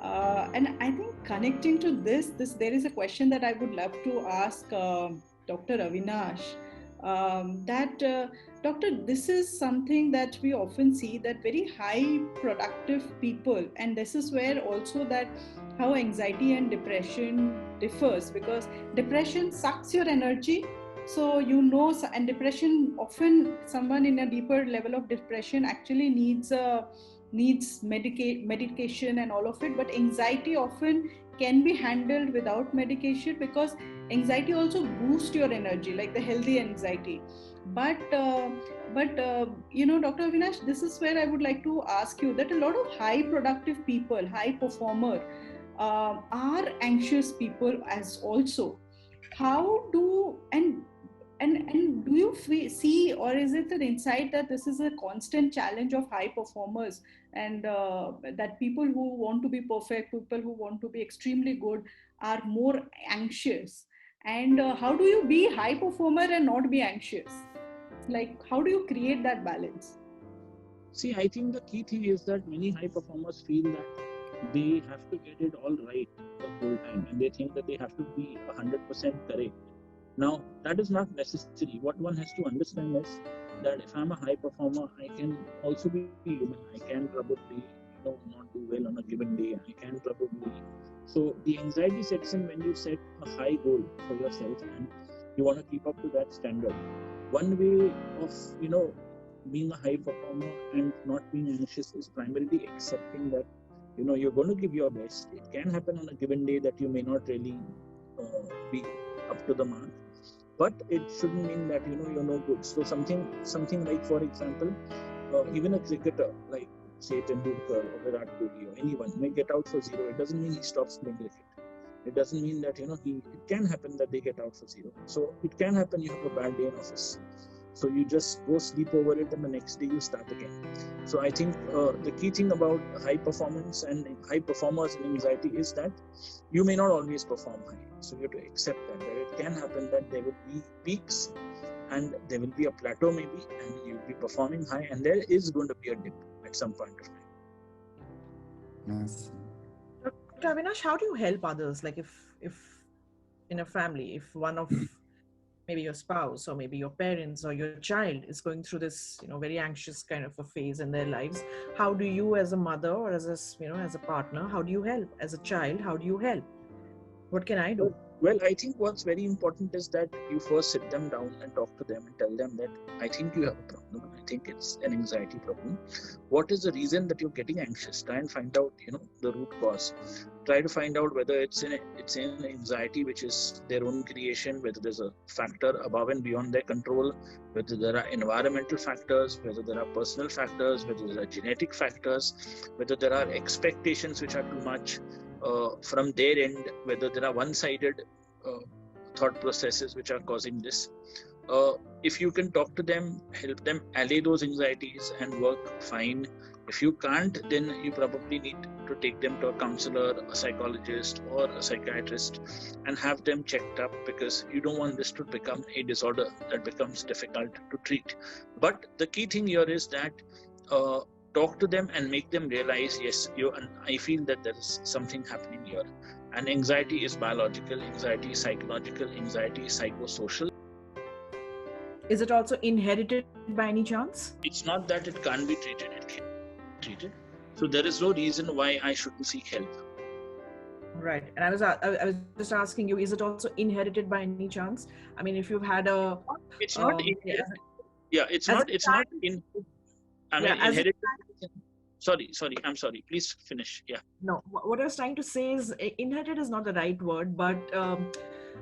And I think connecting to this, there is a question that I would love to ask Dr. Avinash. Doctor, this is something that we often see, that very high productive people, and this is where also that how anxiety and depression differs, because depression sucks your energy. So and depression, often someone in a deeper level of depression actually needs medication and all of it, but anxiety often can be handled without medication, because anxiety also boosts your energy, like the healthy anxiety. But Dr. Avinash, this is where I would like to ask you that a lot of high productive people, high performer, are anxious people as also. How do and do you see, or is it an insight that this is a constant challenge of high performers, and that people who want to be perfect, people who want to be extremely good, are more anxious? And how do you be high performer and not be anxious? Like, how do you create that balance? See, I think the key thing is that many high performers feel that they have to get it all right the whole time, and they think that they have to be 100% correct. Now, that is not necessary. What one has to understand is that if I'm a high performer, I can also be human. I can probably, not do well on a given day. I can probably. So the anxiety sets in when you set a high goal for yourself and you want to keep up to that standard. One way of, being a high performer and not being anxious is primarily accepting that, you're going to give your best. It can happen on a given day that you may not really be up to the mark, but it shouldn't mean that you're no good. So something like, for example, even a cricketer like say Tendulkar or Virat Kohli or anyone may get out for 0. It doesn't mean he stops playing cricket. It doesn't mean that it can happen that they get out for 0. So it can happen you have a bad day in office. So you just go sleep over it and the next day you start again. So I think the key thing about high performance and high performers in anxiety is that you may not always perform high. So you have to accept that it can happen that there will be peaks and there will be a plateau maybe, and you'll be performing high, and there is going to be a dip at some point of time. Yes. Dr. Avinash, how do you help others? Like if in a family, if one of maybe your spouse or maybe your parents or your child is going through this, very anxious kind of a phase in their lives, how do you as a mother or as a partner, how do you help? As a child, how do you help? What can I do? Well, I think what's very important is that you first sit them down and talk to them and tell them that I think you have a problem. I think it's an anxiety problem. What is the reason that you're getting anxious? Try and find out, the root cause. Try to find out whether it's an anxiety which is their own creation, whether there's a factor above and beyond their control, whether there are environmental factors, whether there are personal factors, whether there are genetic factors, whether there are expectations which are too much from their end, whether there are one-sided thought processes which are causing this. If you can talk to them, help them allay those anxieties and work, fine. If you can't, then you probably need to take them to a counselor, a psychologist or a psychiatrist and have them checked up, because you don't want this to become a disorder that becomes difficult to treat. But the key thing here is that talk to them and make them realize, yes, I feel that there is something happening here. And anxiety is biological, anxiety is psychological, anxiety is psychosocial. Is it also inherited by any chance? It's not that it can't be treated, it can be treated. So there is no reason why I shouldn't seek help. Right. And I was just asking you, is it also inherited by any chance? I mean, if you've had a... It's not inherited. Yeah, it's not in... I mean, inherited. Sorry. I'm sorry. Please finish. Yeah. No, what I was trying to say is inherited is not the right word, but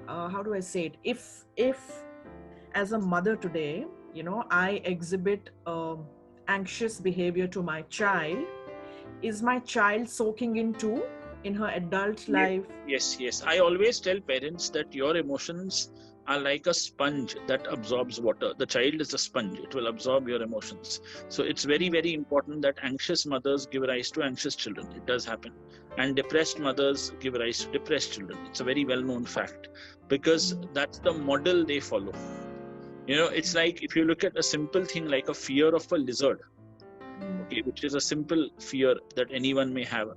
how do I say it? If as a mother today, I exhibit anxious behavior to my child, is my child soaking into in her adult life? Yes. I always tell parents that your emotions are like a sponge that absorbs water. The child is a sponge. It will absorb your emotions. So it's very, very important that anxious mothers give rise to anxious children. It does happen. And depressed mothers give rise to depressed children. It's a very well-known fact, because that's the model they follow. It's like if you look at a simple thing like a fear of a lizard, okay, which is a simple fear that anyone may have.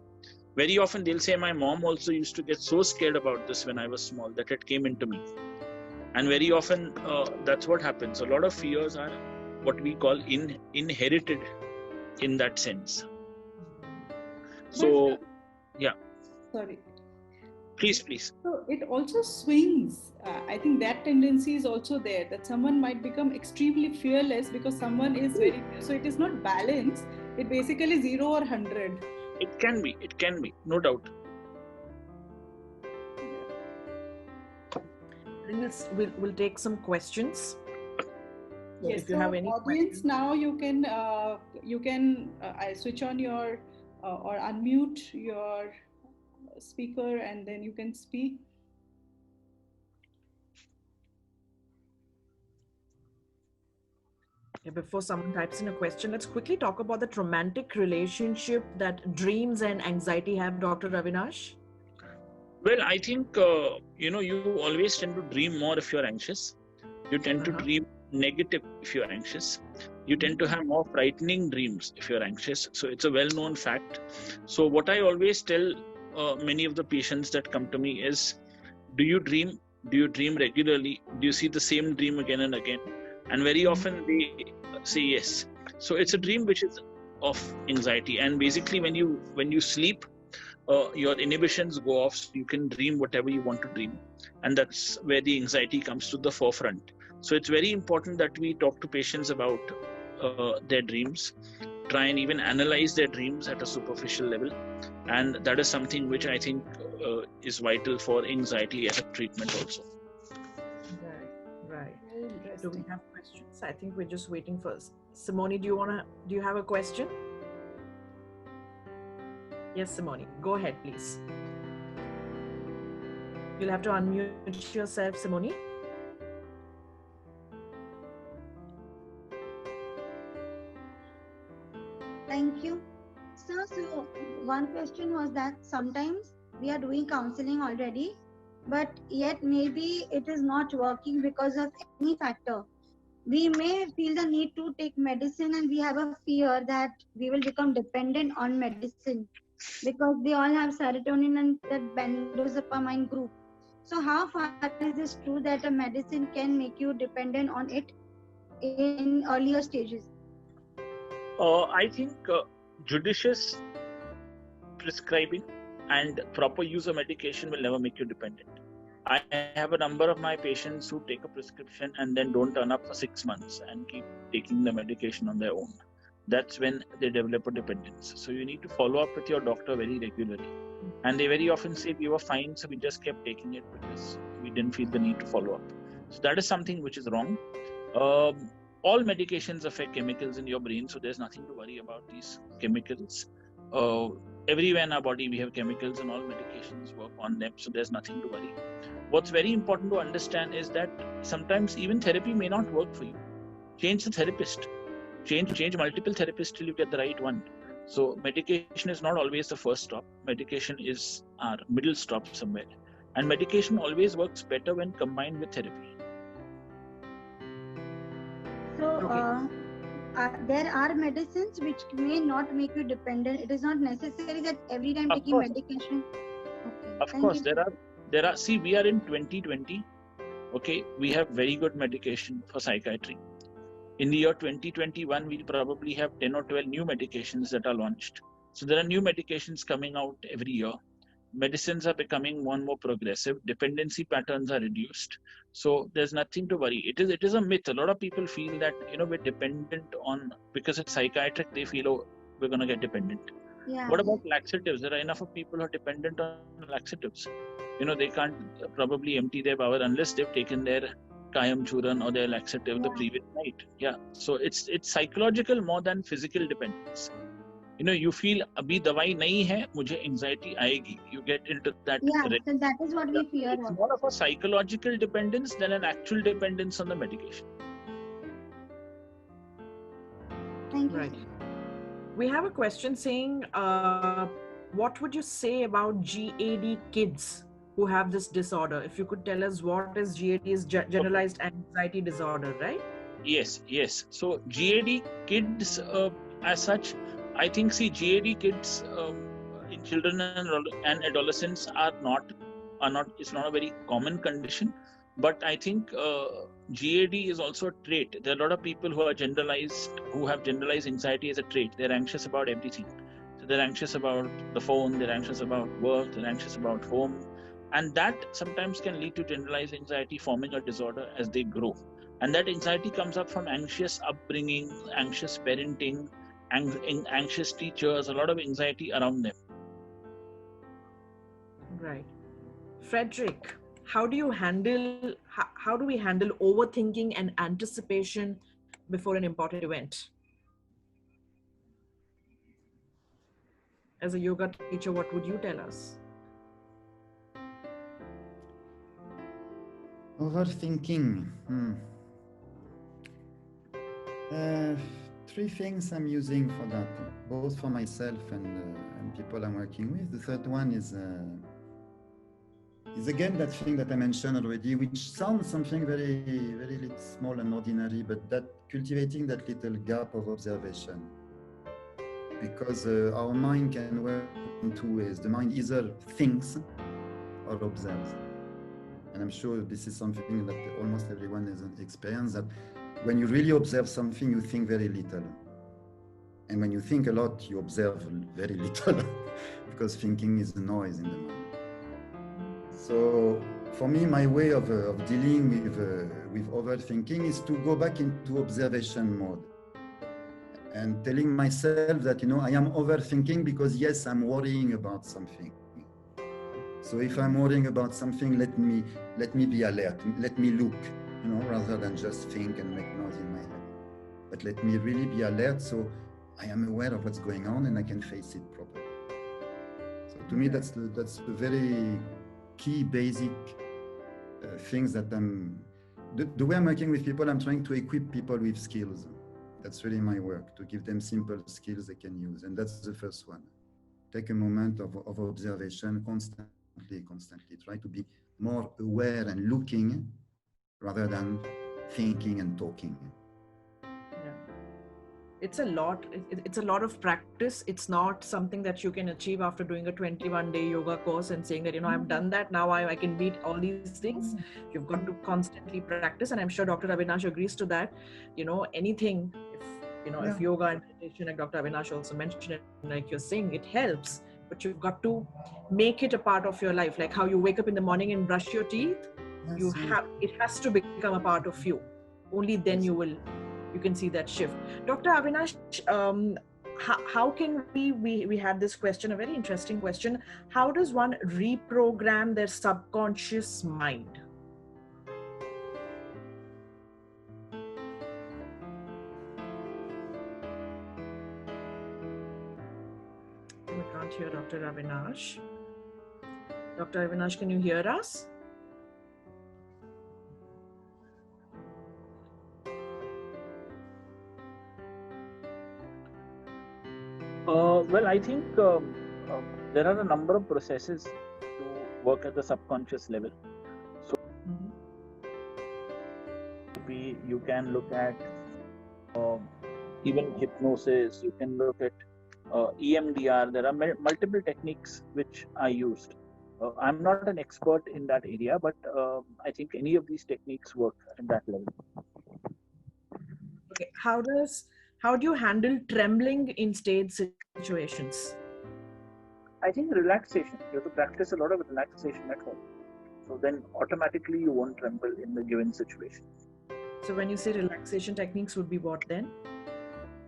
Very often they'll say, my mom also used to get so scared about this when I was small that it came into me. And very often that's what happens. A lot of fears are what we call inherited in that sense. So, yeah. Sorry. Please. So it also swings. I think that tendency is also there, that someone might become extremely fearless because someone is very. So it is not balance. It basically 0 or 100. It can be, no doubt. I think we'll take some questions. Yes, if you have any audience, questions. now you can I switch on your or unmute your speaker, and then you can speak. Before someone types in a question, let's quickly talk about the romantic relationship that dreams and anxiety have, Dr. Avinash. Well, I think, you always tend to dream more if you're anxious. You tend to dream negative if you're anxious. You tend to have more frightening dreams if you're anxious. So it's a well-known fact. So what I always tell many of the patients that come to me is, do you dream? Do you dream regularly? Do you see the same dream again and again? And very often they say yes. So it's a dream which is of anxiety. And basically when you sleep, your inhibitions go off, so you can dream whatever you want to dream. And that's where the anxiety comes to the forefront. So it's very important that we talk to patients about their dreams, try and even analyze their dreams at a superficial level. And that is something which I think is vital for anxiety as a treatment also. Right. Do we have questions? I think we're just waiting for Simone. Do you have a question? Yes, Simone, go ahead, please. You'll have to unmute yourself, Simone. Thank you. So one question was that sometimes we are doing counseling already, but yet maybe it is not working because of any factor. We may feel the need to take medicine, and we have a fear that we will become dependent on medicine because they all have serotonin and that benzodiazepine group. So how far is this true that a medicine can make you dependent on it in earlier stages? I think judicious prescribing and proper use of medication will never make you dependent. I have a number of my patients who take a prescription and then don't turn up for 6 months and keep taking the medication on their own. That's when they develop a dependence. So you need to follow up with your doctor very regularly. And they very often say, we were fine, so we just kept taking it because we didn't feel the need to follow up. So that is something which is wrong. All medications affect chemicals in your brain, so there's nothing to worry about these chemicals. Everywhere in our body we have chemicals, and all medications work on them, so there's nothing to worry. What's very important to understand is that sometimes even therapy may not work for you. Change the therapist. Change multiple therapists till you get the right one. So medication is not always the first stop. Medication is our middle stop somewhere. And medication always works better when combined with therapy. So there are medicines which may not make you dependent. It is not necessary that every time taking medication. Okay. Of course, there are. See, we are in 2020. Okay, we have very good medication for psychiatry. In the year 2021, we'll probably have 10 or 12 new medications that are launched. So there are new medications coming out every year. Medicines are becoming more and more progressive. Dependency patterns are reduced. So there's nothing to worry. It is a myth. A lot of people feel that, we're dependent on, because it's psychiatric, they feel, oh, we're going to get dependent. Yeah. What about laxatives? There are enough of people who are dependent on laxatives. They can't probably empty their bowel unless they've taken their Kayam Churan or their laxative the previous night. Yeah. So it's psychological more than physical dependence. You feel abhi dawai nahi hai, mujhe anxiety aayegi. You get into that. Yeah, so that is what we fear. It's more of a psychological dependence than an actual dependence on the medication. Thank you. Right. We have a question saying, what would you say about GAD kids who have this disorder? If you could tell us what is GAD, is generalized anxiety disorder, right? Yes. So GAD kids as such, I think, GAD kids in children and adolescents are not, it's not a very common condition. But I think GAD is also a trait. There are a lot of people who have generalized anxiety as a trait. They're anxious about everything. So they're anxious about the phone, they're anxious about work, they're anxious about home. And that sometimes can lead to generalized anxiety forming a disorder as they grow. And that anxiety comes up from anxious upbringing, anxious parenting, anxious teachers, a lot of anxiety around them. Right. Fredric, how do we handle overthinking and anticipation before an important event? As a yoga teacher, what would you tell us? Overthinking. Three things I'm using for that, both for myself and people I'm working with. The third one is again that thing that I mentioned already, which sounds something very, very little small and ordinary, but that cultivating that little gap of observation. Because our mind can work in two ways. The mind either thinks or observes. And I'm sure this is something that almost everyone has experienced, that when you really observe something, you think very little. And when you think a lot, you observe very little because thinking is noise in the mind. So for me, my way of dealing with overthinking is to go back into observation mode and telling myself that, I am overthinking because yes, I'm worrying about something. So if I'm worrying about something, let me be alert, let me look, rather than just think and make noise in my head. But let me really be alert so I am aware of what's going on and I can face it properly. So to me, that's the very key basic things that the way I'm working with people, I'm trying to equip people with skills. That's really my work, to give them simple skills they can use. And that's the first one. Take a moment of observation constantly. Try to be more aware and looking rather than thinking and talking. Yeah. It's a lot of practice. It's not something that you can achieve after doing a 21-day yoga course and saying that, I've done that, now I can beat all these things. You've got to constantly practice, and I'm sure Dr. Avinash agrees to that. Anything, if yoga and meditation, like Dr. Avinash also mentioned it, like you're saying, it helps, but you've got to make it a part of your life. Like how you wake up in the morning and brush your teeth, it has to become a part of you. Only then you can see that shift. Dr. Avinash, how can we had this question, a very interesting question. How does one reprogram their subconscious mind? We can't hear Dr. Avinash. Dr. Avinash, can you hear us? Well, I think there are a number of processes to work at the subconscious level. So you can look at even hypnosis, you can look at EMDR. There are multiple techniques which I used. I'm not an expert in that area, but I think any of these techniques work at that level. Okay, how do you handle trembling in stage situations? I think relaxation. You have to practice a lot of relaxation at home. So then automatically you won't tremble in the given situation. So when you say relaxation techniques would be what then?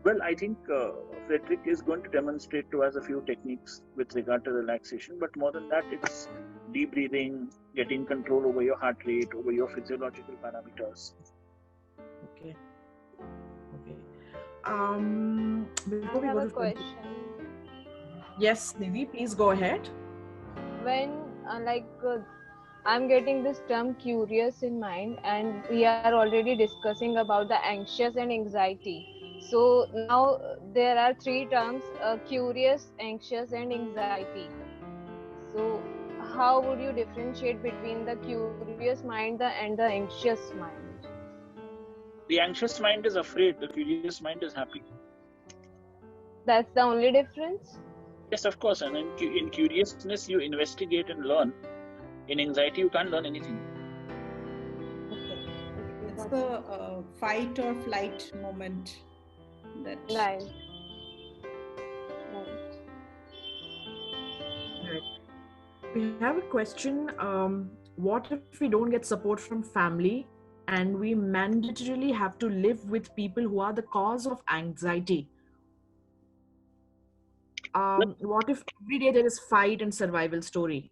Well, I think Fredric is going to demonstrate to us a few techniques with regard to relaxation, but more than that, it's deep breathing, getting control over your heart rate, over your physiological parameters. Okay. I have a question. Yes, Nidhi, please go ahead. When I'm getting this term curious in mind, and we are already discussing about the anxious and anxiety. So now there are three terms: curious, anxious, and anxiety. So how would you differentiate between the curious mind and the anxious mind? The anxious mind is afraid, the curious mind is happy. That's the only difference? Yes, of course. And in curiousness, you investigate and learn. In anxiety, you can't learn anything. That's the fight or flight moment. That Right. Right. We have a question. What if we don't get support from family and we mandatorily have to live with people who are the cause of anxiety? What if every day there is fight and survival story?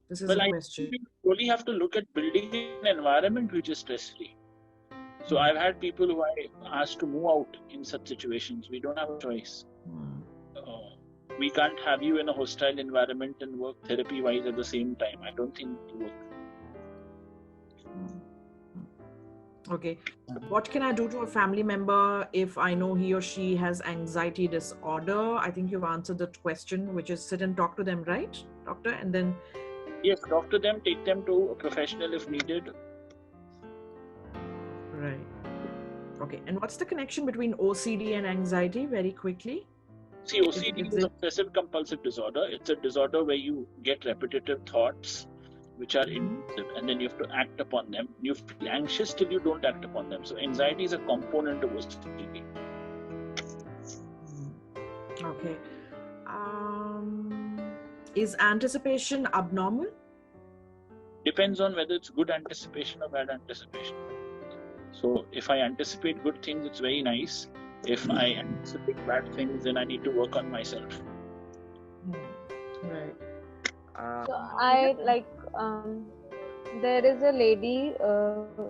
This is a Well, I question. think we only have to look at building an environment which is stress-free. So I've had people who I asked to move out in such situations. We don't have a choice. We can't have you in a hostile environment and work therapy-wise at the same time. I don't think it will work. Okay. What can I do to a family member if I know he or she has anxiety disorder? I think you've answered the question, which is sit and talk to them, right, doctor? And then... Yes, talk to them, take them to a professional if needed. Right. Okay. And what's the connection between OCD and anxiety, very quickly? See, OCD is obsessive compulsive disorder. It's a disorder where you get repetitive thoughts which are intrusive, and then you have to act upon them. You feel anxious till you don't act upon them. So anxiety is a component of OCD. Okay. Is anticipation abnormal? Depends on whether it's good anticipation or bad anticipation. So if I anticipate good things, it's very nice. If I anticipate bad things, then I need to work on myself. Right. So I like there is a lady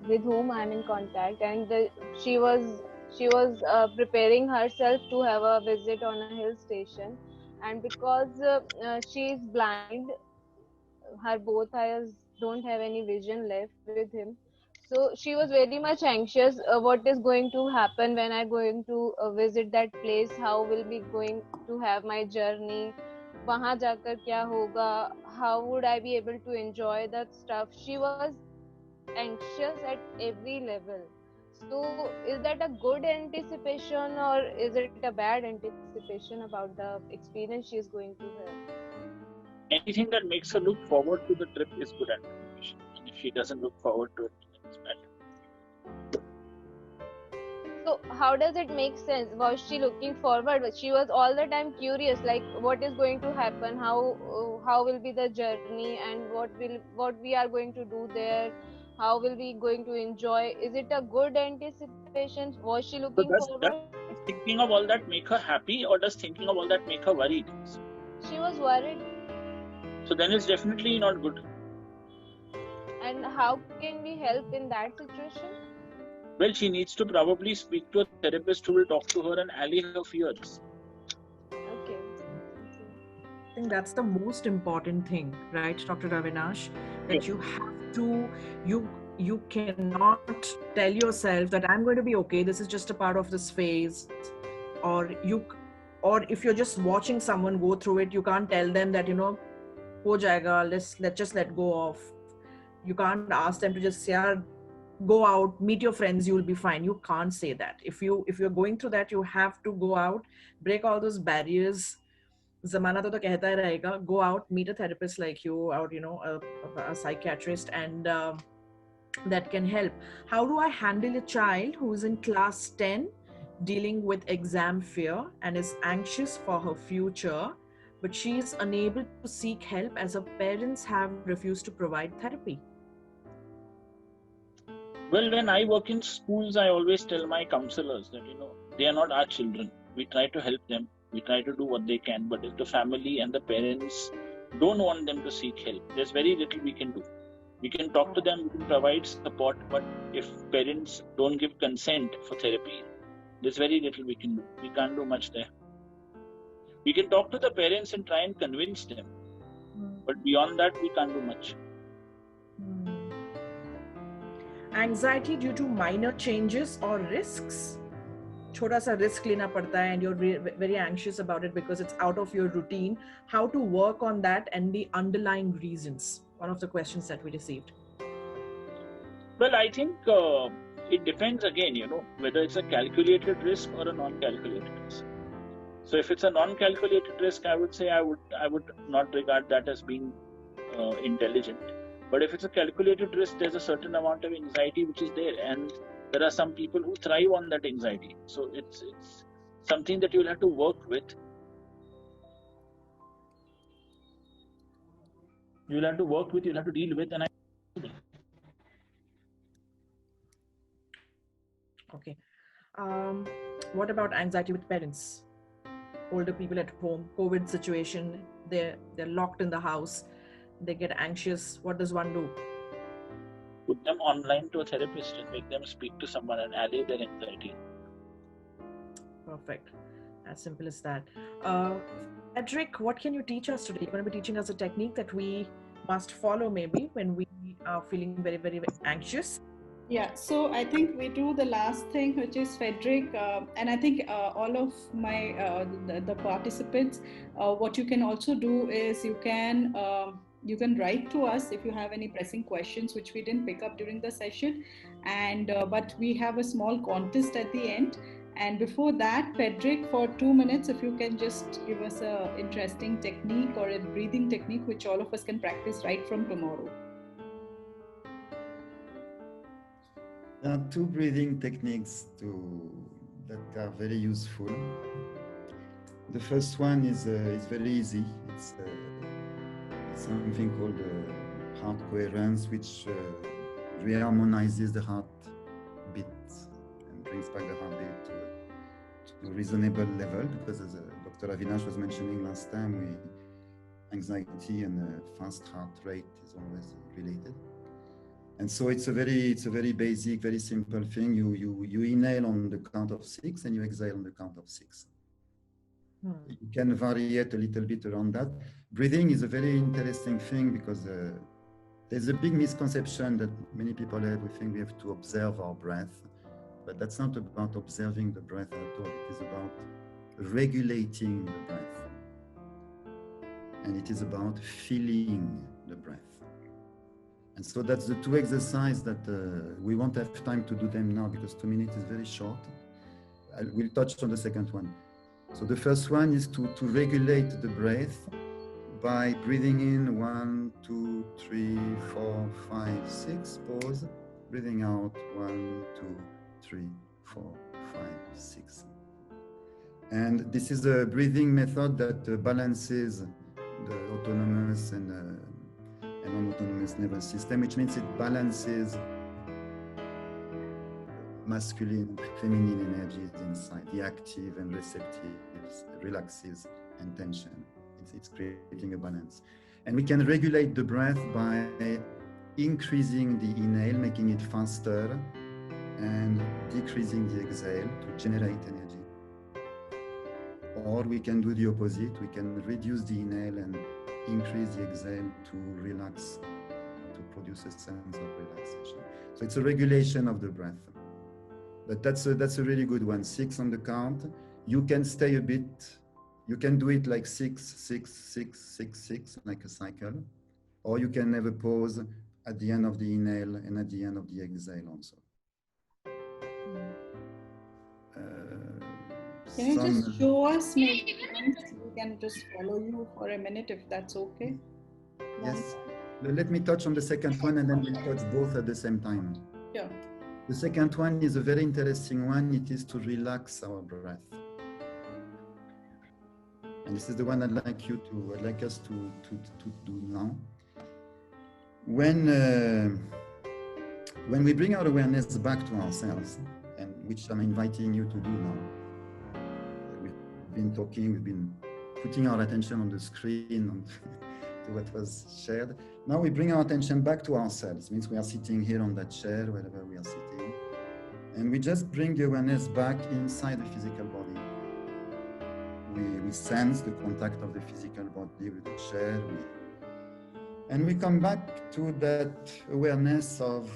with whom I'm in contact, and she was preparing herself to have a visit on a hill station, and because she is blind, her both eyes don't have any vision left with him. So she was very much anxious. What is going to happen when I'm going to visit that place? How will be going to have my journey? वहाँ जाकर क्या होगा? How would I be able to enjoy that stuff? She was anxious at every level. So is that a good anticipation or is it a bad anticipation about the experience she is going to have? Anything that makes her look forward to the trip is good anticipation. And if she doesn't look forward to it, it's bad. So how does it make sense? Was she looking forward? She was all the time curious, like what is going to happen, how will be the journey, and what we are going to do there, how will we going to enjoy? Is it a good anticipation? Was she looking forward? Does thinking of all that make her happy, or does thinking of all that make her worried? She was worried. So then it's definitely not good. And how can we help in that situation? Well, she needs to probably speak to a therapist who will talk to her and allay her fears. Okay. I think that's the most important thing, right, Dr. Avinash? That you have to, you cannot tell yourself that I'm going to be okay, this is just a part of this phase, or if you're just watching someone go through it, you can't tell them that, ho jayega, let's just let go of. You can't ask them to just say, go out, meet your friends, you'll be fine. You can't say that. If you're going through that, you have to go out, break all those barriers. Zamana to kehta hi rahega. Go out, meet a therapist like you, or a psychiatrist, and that can help. How do I handle a child who is in class 10, dealing with exam fear and is anxious for her future, but she is unable to seek help as her parents have refused to provide therapy? Well, when I work in schools, I always tell my counselors that, they are not our children. We try to help them. We try to do what they can. But if the family and the parents don't want them to seek help, there's very little we can do. We can talk to them, we can provide support. But if parents don't give consent for therapy, there's very little we can do. We can't do much there. We can talk to the parents and try and convince them. But beyond that, we can't do much. Anxiety due to minor changes or risks? Choda sa risk lena padta hai and you're very anxious about it because it's out of your routine. How to work on that and the underlying reasons? One of the questions that we received. Well, I think it depends again, whether it's a calculated risk or a non-calculated risk. So if it's a non-calculated risk, I would say I would not regard that as being intelligent. But if it's a calculated risk, there's a certain amount of anxiety which is there, and there are some people who thrive on that anxiety. So it's something that you'll have to work with. You'll have to work with, you'll have to deal with, and Okay. What about anxiety with parents? Older people at home, COVID situation, they're locked in the house, they get anxious. What does one do? put them online to a therapist and make them speak to someone and allay their anxiety. Perfect. As simple as that. Fredric, what can you teach us today? You're going to be teaching us a technique that we must follow maybe when we are feeling very, very, very anxious. Yeah, so I think we do the last thing, which is Fredric, and I think all of my the participants, what you can also do is you can write to us if you have any pressing questions which we didn't pick up during the session, and but we have a small contest at the end. And before that, Fredric, for 2 minutes, if you can just give us a interesting technique or a breathing technique which all of us can practice right from tomorrow. There are two breathing techniques that are very useful. The first one is very easy. It's something called heart coherence, which reharmonizes the heartbeat and brings back the heartbeat to a reasonable level. Because as Dr. Avinash was mentioning last time, anxiety and fast heart rate is always related. And so it's a very basic, very simple thing. You inhale on the count of 6 and you exhale on the count of 6. You can variate a little bit around that. Breathing is a very interesting thing because there's a big misconception that many people have. We think we have to observe our breath, but that's not about observing the breath at all. It is about regulating the breath. And it is about feeling the breath. And so that's the two exercises that we won't have time to do them now because 2 minutes is very short. We'll touch on the second one. So the first one is to regulate the breath by breathing in 1, 2, 3, 4, 5, 6, pause, breathing out 1, 2, 3, 4, 5, 6. And this is a breathing method that balances the autonomous and non-autonomous nervous system, which means it balances masculine and feminine energies inside, the active and receptive, relaxes and tension. It's creating a balance. And we can regulate the breath by increasing the inhale, making it faster, and decreasing the exhale to generate energy. Or we can do the opposite. We can reduce the inhale and increase the exhale to relax, to produce a sense of relaxation. So it's a regulation of the breath. But that's a really good one. 6 on the count. You can stay a bit. You can do it like 6, 6, 6, 6, 6, like a cycle. Or you can have a pause at the end of the inhale and at the end of the exhale also. Can you just show us maybe once we can just follow you for a minute if that's okay? Yes. Let me touch on the second one and then we'll touch both at the same time. Sure. The second one is a very interesting one. It is to relax our breath. And this is the one I'd like us to do now. When we bring our awareness back to ourselves, and which I'm inviting you to do now, we've been putting our attention on the screen, to what was shared. Now we bring our attention back to ourselves. It means we are sitting here on that chair, wherever we are sitting, and we just bring the awareness back inside the physical body. We sense the contact of the physical body with the chair, and we come back to that awareness of,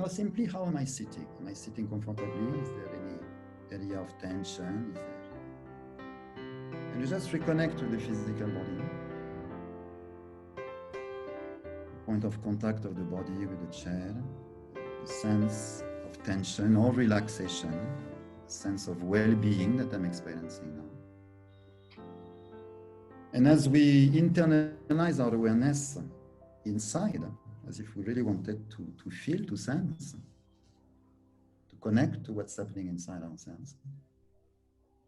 simply how am I sitting? Am I sitting comfortably? Is there any area of tension? Is there? And you just reconnect to the physical body. Point of contact of the body with the chair, the sense of tension or relaxation, a sense of well-being that I'm experiencing now. And as we internalize our awareness inside, as if we really wanted to feel, to sense, to connect to what's happening inside ourselves.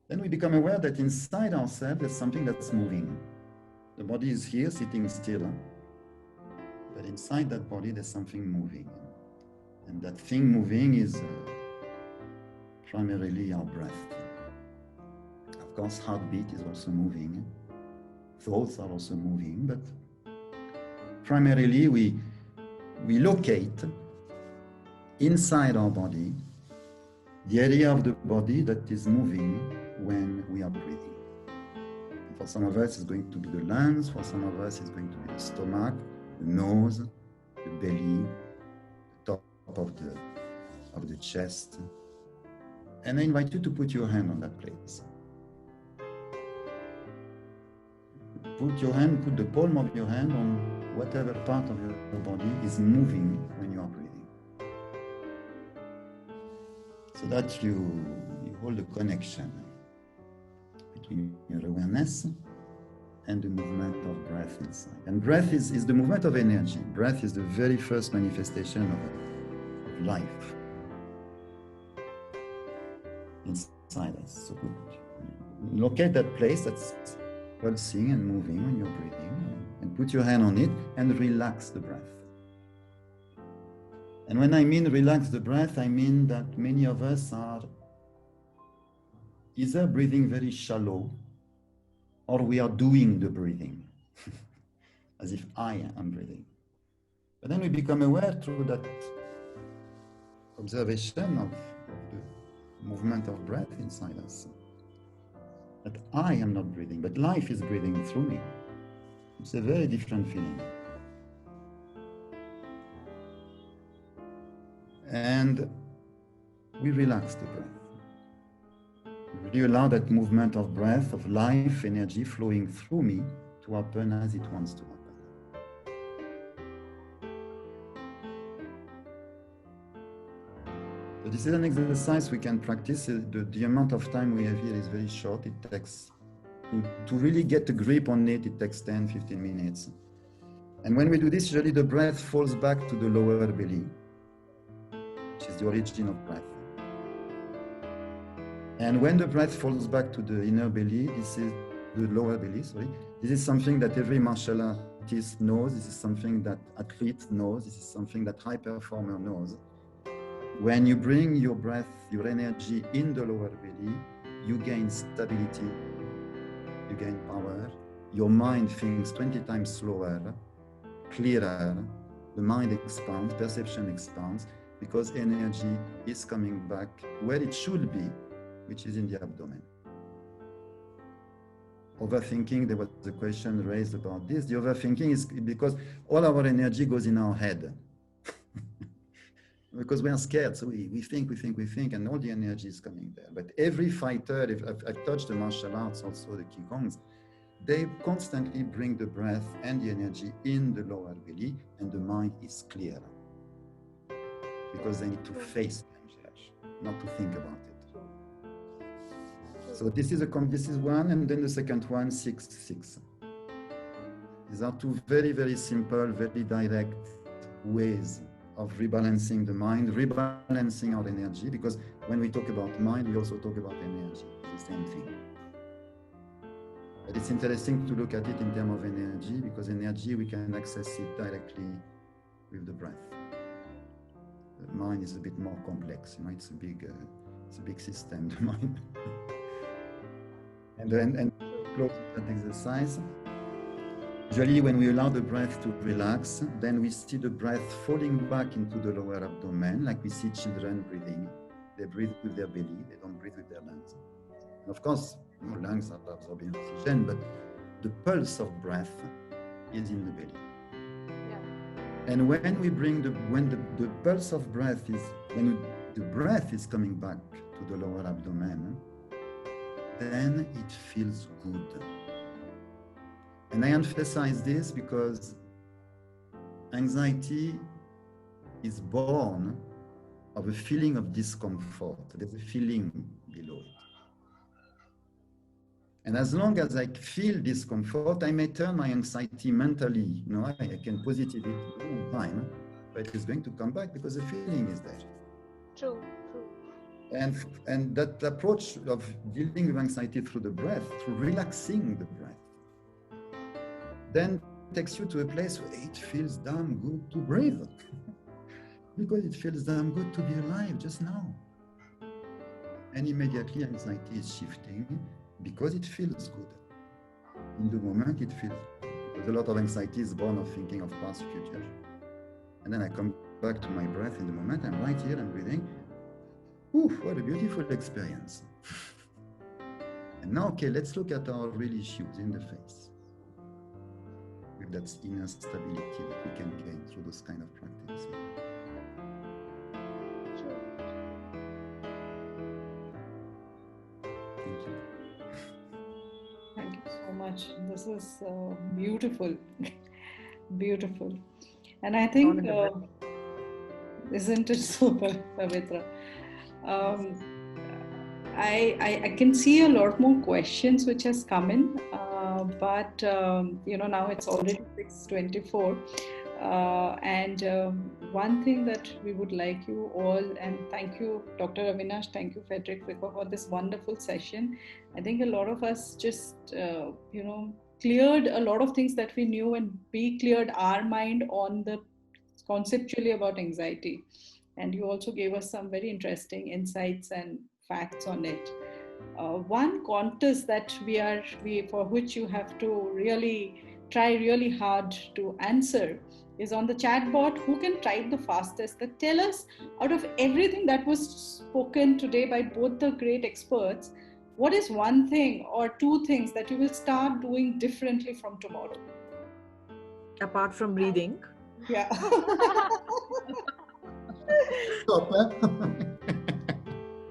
Then we become aware that inside ourselves there's something that's moving. The body is here sitting still, but inside that body there's something moving. And that thing moving is primarily our breath. Of course, heartbeat is also moving. Thoughts are also moving, but primarily we locate inside our body the area of the body that is moving when we are breathing. For some of us, it's going to be the lungs. For some of us, it's going to be the stomach, the nose, the belly, the top of the chest. And I invite you to put your hand on that place. Put the palm of your hand on whatever part of your body is moving when you are breathing. So that you hold a connection between your awareness and the movement of breath inside. And breath is the movement of energy. Breath is the very first manifestation of life inside us. So locate that place that's pulsing and moving when you're breathing, and put your hand on it and relax the breath. And when I mean relax the breath, I mean that many of us are either breathing very shallow, or we are doing the breathing, as if I am breathing. But then we become aware through that observation of the movement of breath inside us, that I am not breathing, but life is breathing through me. It's a very different feeling. And we relax the breath. We really allow that movement of breath, of life, energy flowing through me to happen as it wants to happen. So this is an exercise we can practice. The amount of time we have here is very short. It takes, to really get a grip on it, it takes 10, 15 minutes. And when we do this, usually the breath falls back to the lower belly, which is the origin of breath. And when the breath falls back to the inner belly, this is the lower belly, sorry. This is something that every martial artist knows. This is something that athlete knows. This is something that high performer knows. When you bring your breath, your energy in the lower belly, you gain stability, you gain power. Your mind thinks 20 times slower, clearer. The mind expands, perception expands, because energy is coming back where it should be, which is in the abdomen. Overthinking, there was a question raised about this. The overthinking is because all our energy goes in our head. Because we are scared, so we think, and all the energy is coming there. But every fighter, if I've touched the martial arts, also the Qigongs, they constantly bring the breath and the energy in the lower belly, and the mind is clear. Because they need to face themselves, not to think about it. So this is one, and then the second one, 6-6. These are two very, very simple, very direct ways of rebalancing the mind, rebalancing our energy, because when we talk about mind, we also talk about energy. It's the same thing. But it's interesting to look at it in terms of energy, because energy, we can access it directly with the breath. The mind is a bit more complex, it's a big system, the mind. and close that exercise. Usually when we allow the breath to relax, then we see the breath falling back into the lower abdomen, like we see children breathing. They breathe with their belly, they don't breathe with their lungs. And of course, lungs are absorbing oxygen, but the pulse of breath is in the belly. And when we bring when the pulse of breath is, when the breath is coming back to the lower abdomen, then it feels good. And I emphasize this because anxiety is born of a feeling of discomfort. There's a feeling below it. And as long as I feel discomfort, I may turn my anxiety mentally. I can positive it in time, but it's going to come back because the feeling is there. True, true. And that approach of dealing with anxiety through the breath, through relaxing the breath, then takes you to a place where it feels damn good to breathe. Because it feels damn good to be alive just now. And immediately anxiety is shifting because it feels good. In the moment it feels good. Because a lot of anxiety is born of thinking of past, future. And then I come back to my breath in the moment, I'm right here, I'm breathing. Ooh, what a beautiful experience. And now, okay, let's look at our real issues in the face. With that inner stability that we can gain through those kind of practices. Thank you. Thank you so much. This is beautiful. Beautiful. And I think, isn't it super, Pavitra? I can see a lot more questions which has come in, but now it's already 6:24. And one thing that we would like you all, and thank you, Dr. Avinash, thank you, Fredric, for this wonderful session. I think a lot of us just, cleared a lot of things that we knew, and we cleared our mind on the conceptually about anxiety. And you also gave us some very interesting insights and facts on it. One contest that for which you have to really try really hard to answer is on the chat bot. Who can type the fastest? That tell us, out of everything that was spoken today by both the great experts, what is one thing or two things that you will start doing differently from tomorrow? Apart from breathing. Yeah. Stop, huh?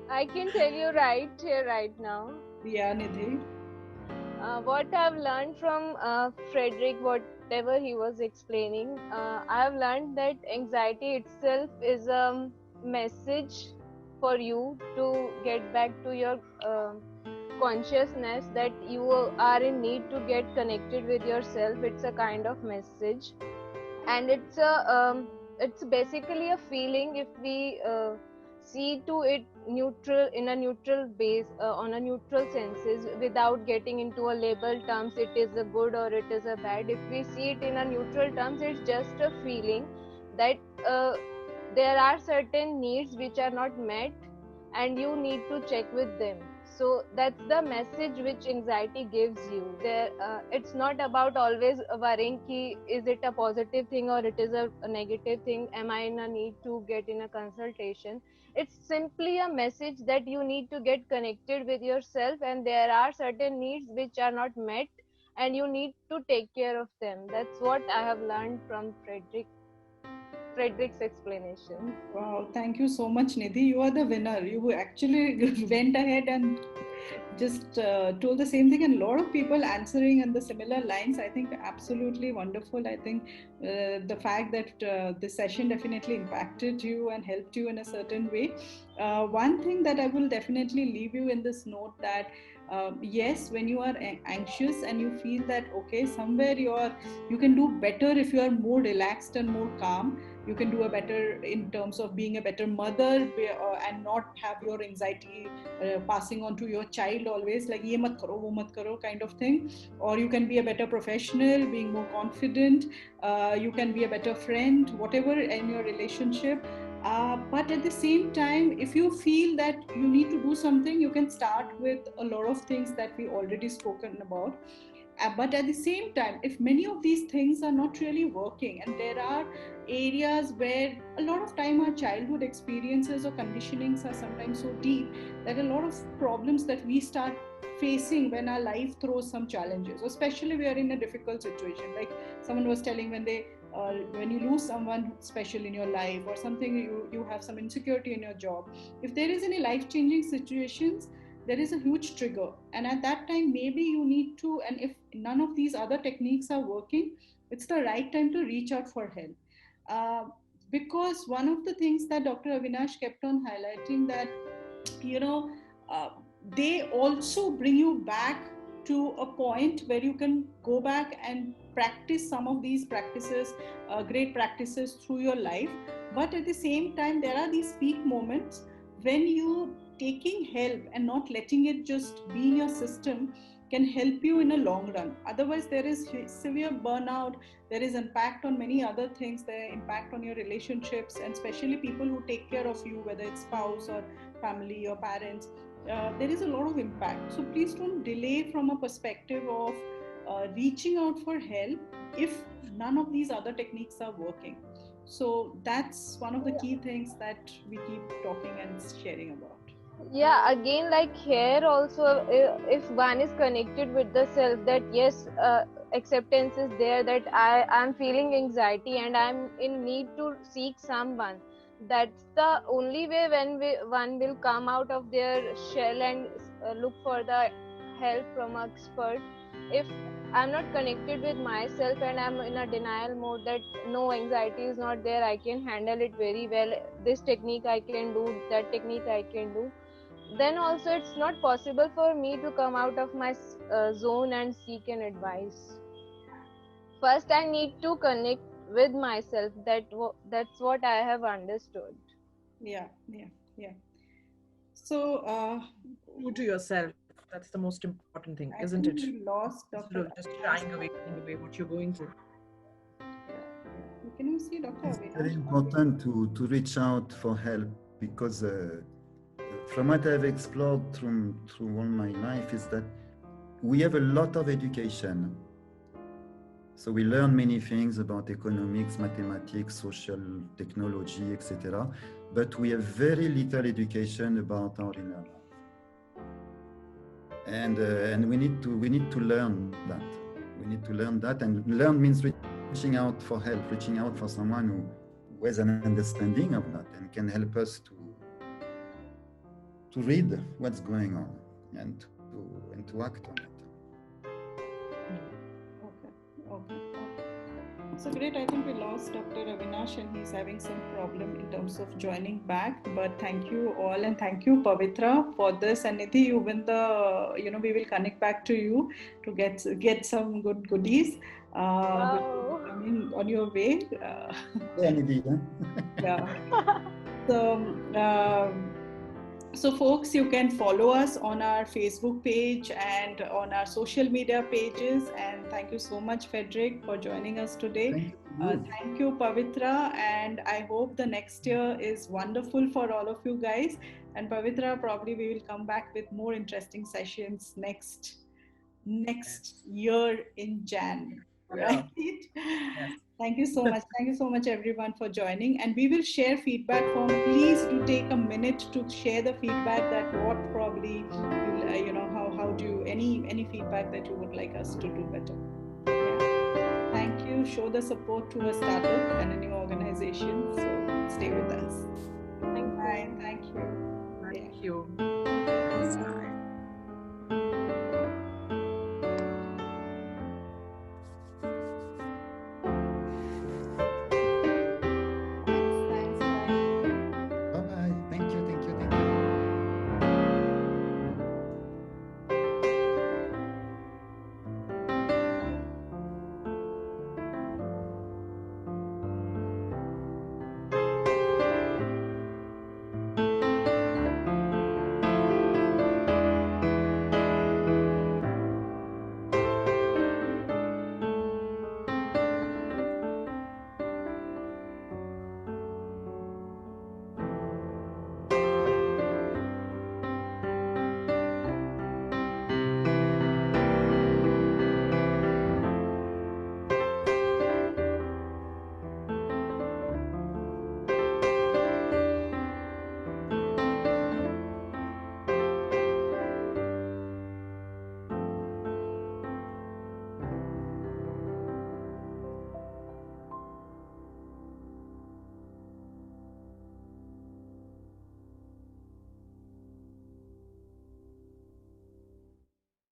I can tell you right here, right now. Yeah, Nidhi. What I've learned from Fredric, whatever he was explaining, I've learned that anxiety itself is a message for you to get back to your consciousness, that you are in need to get connected with yourself. It's a kind of message, and it's basically a feeling. If we see to it neutral, in a neutral base, on a neutral senses, without getting into a label terms, it is a good or it is a bad. If we see it in a neutral terms, it's just a feeling that there are certain needs which are not met and you need to check with them. So that's the message which anxiety gives you. It's not about always worrying ki, is it a positive thing or it is a negative thing, am I in a need to get in a consultation. It's simply a message that you need to get connected with yourself, and there are certain needs which are not met and you need to take care of them. That's what I have learned from Fredric's explanation. Wow, thank you so much, Nidhi. You are the winner. You actually went ahead and just told the same thing, and a lot of people answering in the similar lines. I think absolutely wonderful. I think the fact that this session definitely impacted you and helped you in a certain way. One thing that I will definitely leave you in this note, that yes, when you are anxious and you feel that okay, somewhere you can do better if you are more relaxed and more calm. You can do a better in terms of being a better mother, and not have your anxiety passing on to your child always, like ye mat karo, wo mat karo kind of thing. Or you can be a better professional, being more confident. You can be a better friend, whatever in your relationship. But at the same time, if you feel that you need to do something, you can start with a lot of things that we already spoken about. But at the same time, if many of these things are not really working, and there are areas where a lot of time our childhood experiences or conditionings are sometimes so deep that a lot of problems that we start facing when our life throws some challenges, especially we are in a difficult situation, like someone was telling, when you lose someone special in your life or something, you have some insecurity in your job. If there is any life-changing situations, there is a huge trigger, and at that time maybe you need to, and if none of these other techniques are working, it's the right time to reach out for help. uh, because one of the things that Dr. Avinash kept on highlighting, that you know uh, they also bring you back to a point where you can go back and practice some of these practices, great practices through your life. But at the same time, there are these peak moments when you taking help and not letting it just be in your system can help you in a long run. Otherwise, there is severe burnout, there is impact on many other things, there is impact on your relationships, and especially people who take care of you, whether it's spouse or family or parents. There is a lot of impact. So please don't delay from a perspective of reaching out for help if none of these other techniques are working. So that's one of the key things that we keep talking and sharing about. Yeah, again, like here also, if one is connected with the self, that yes, acceptance is there, that I'm feeling anxiety and I'm in need to seek someone. That's the only way when one will come out of their shell and look for the help from an expert. If I'm not connected with myself and I'm in a denial mode that no, anxiety is not there, I can handle it very well, this technique I can do, that technique I can do, then also it's not possible for me to come out of my zone and seek an advice. First I need to connect with myself. That's what I have understood. Yeah. So True to yourself. That's the most important thing, I isn't think it? we lost Instead Dr. of just shying away, running away what you're going through. Can you see Dr. It's Avinash? very important to reach out for help because from what I've explored through all my life is that we have a lot of education. So we learn many things about economics, mathematics, social technology, etc. But we have very little education about our inner life. And we need to learn that. We need to learn that, and learn means reaching out for help, reaching out for someone who has an understanding of that and can help us to read what's going on and to act on it. Okay. So great. I think we lost Dr. Avinash and he's having some problem in terms of joining back. But thank you all, and thank you Pavitra for this. And Nidhi, you win the. We will connect back to you to get some good goodies. Wow. Coming on your way. Yeah, Nidhi, Yeah. So folks, you can follow us on our Facebook page and on our social media pages. And thank you so much, Fredric, for joining us today. Thank you, Pavitra. And I hope the next year is wonderful for all of you guys. And Pavitra, probably we will come back with more interesting sessions next year in Jan. Right? Yes. Thank you so much. Thank you so much, everyone, for joining. And we will share feedback form. Please do take a minute to share the feedback that what probably how do you any feedback that you would like us to do better. Yeah. Thank you. Show the support to a startup and a new organization. So stay with us. Thank you. Bye. Thank you. Thank you.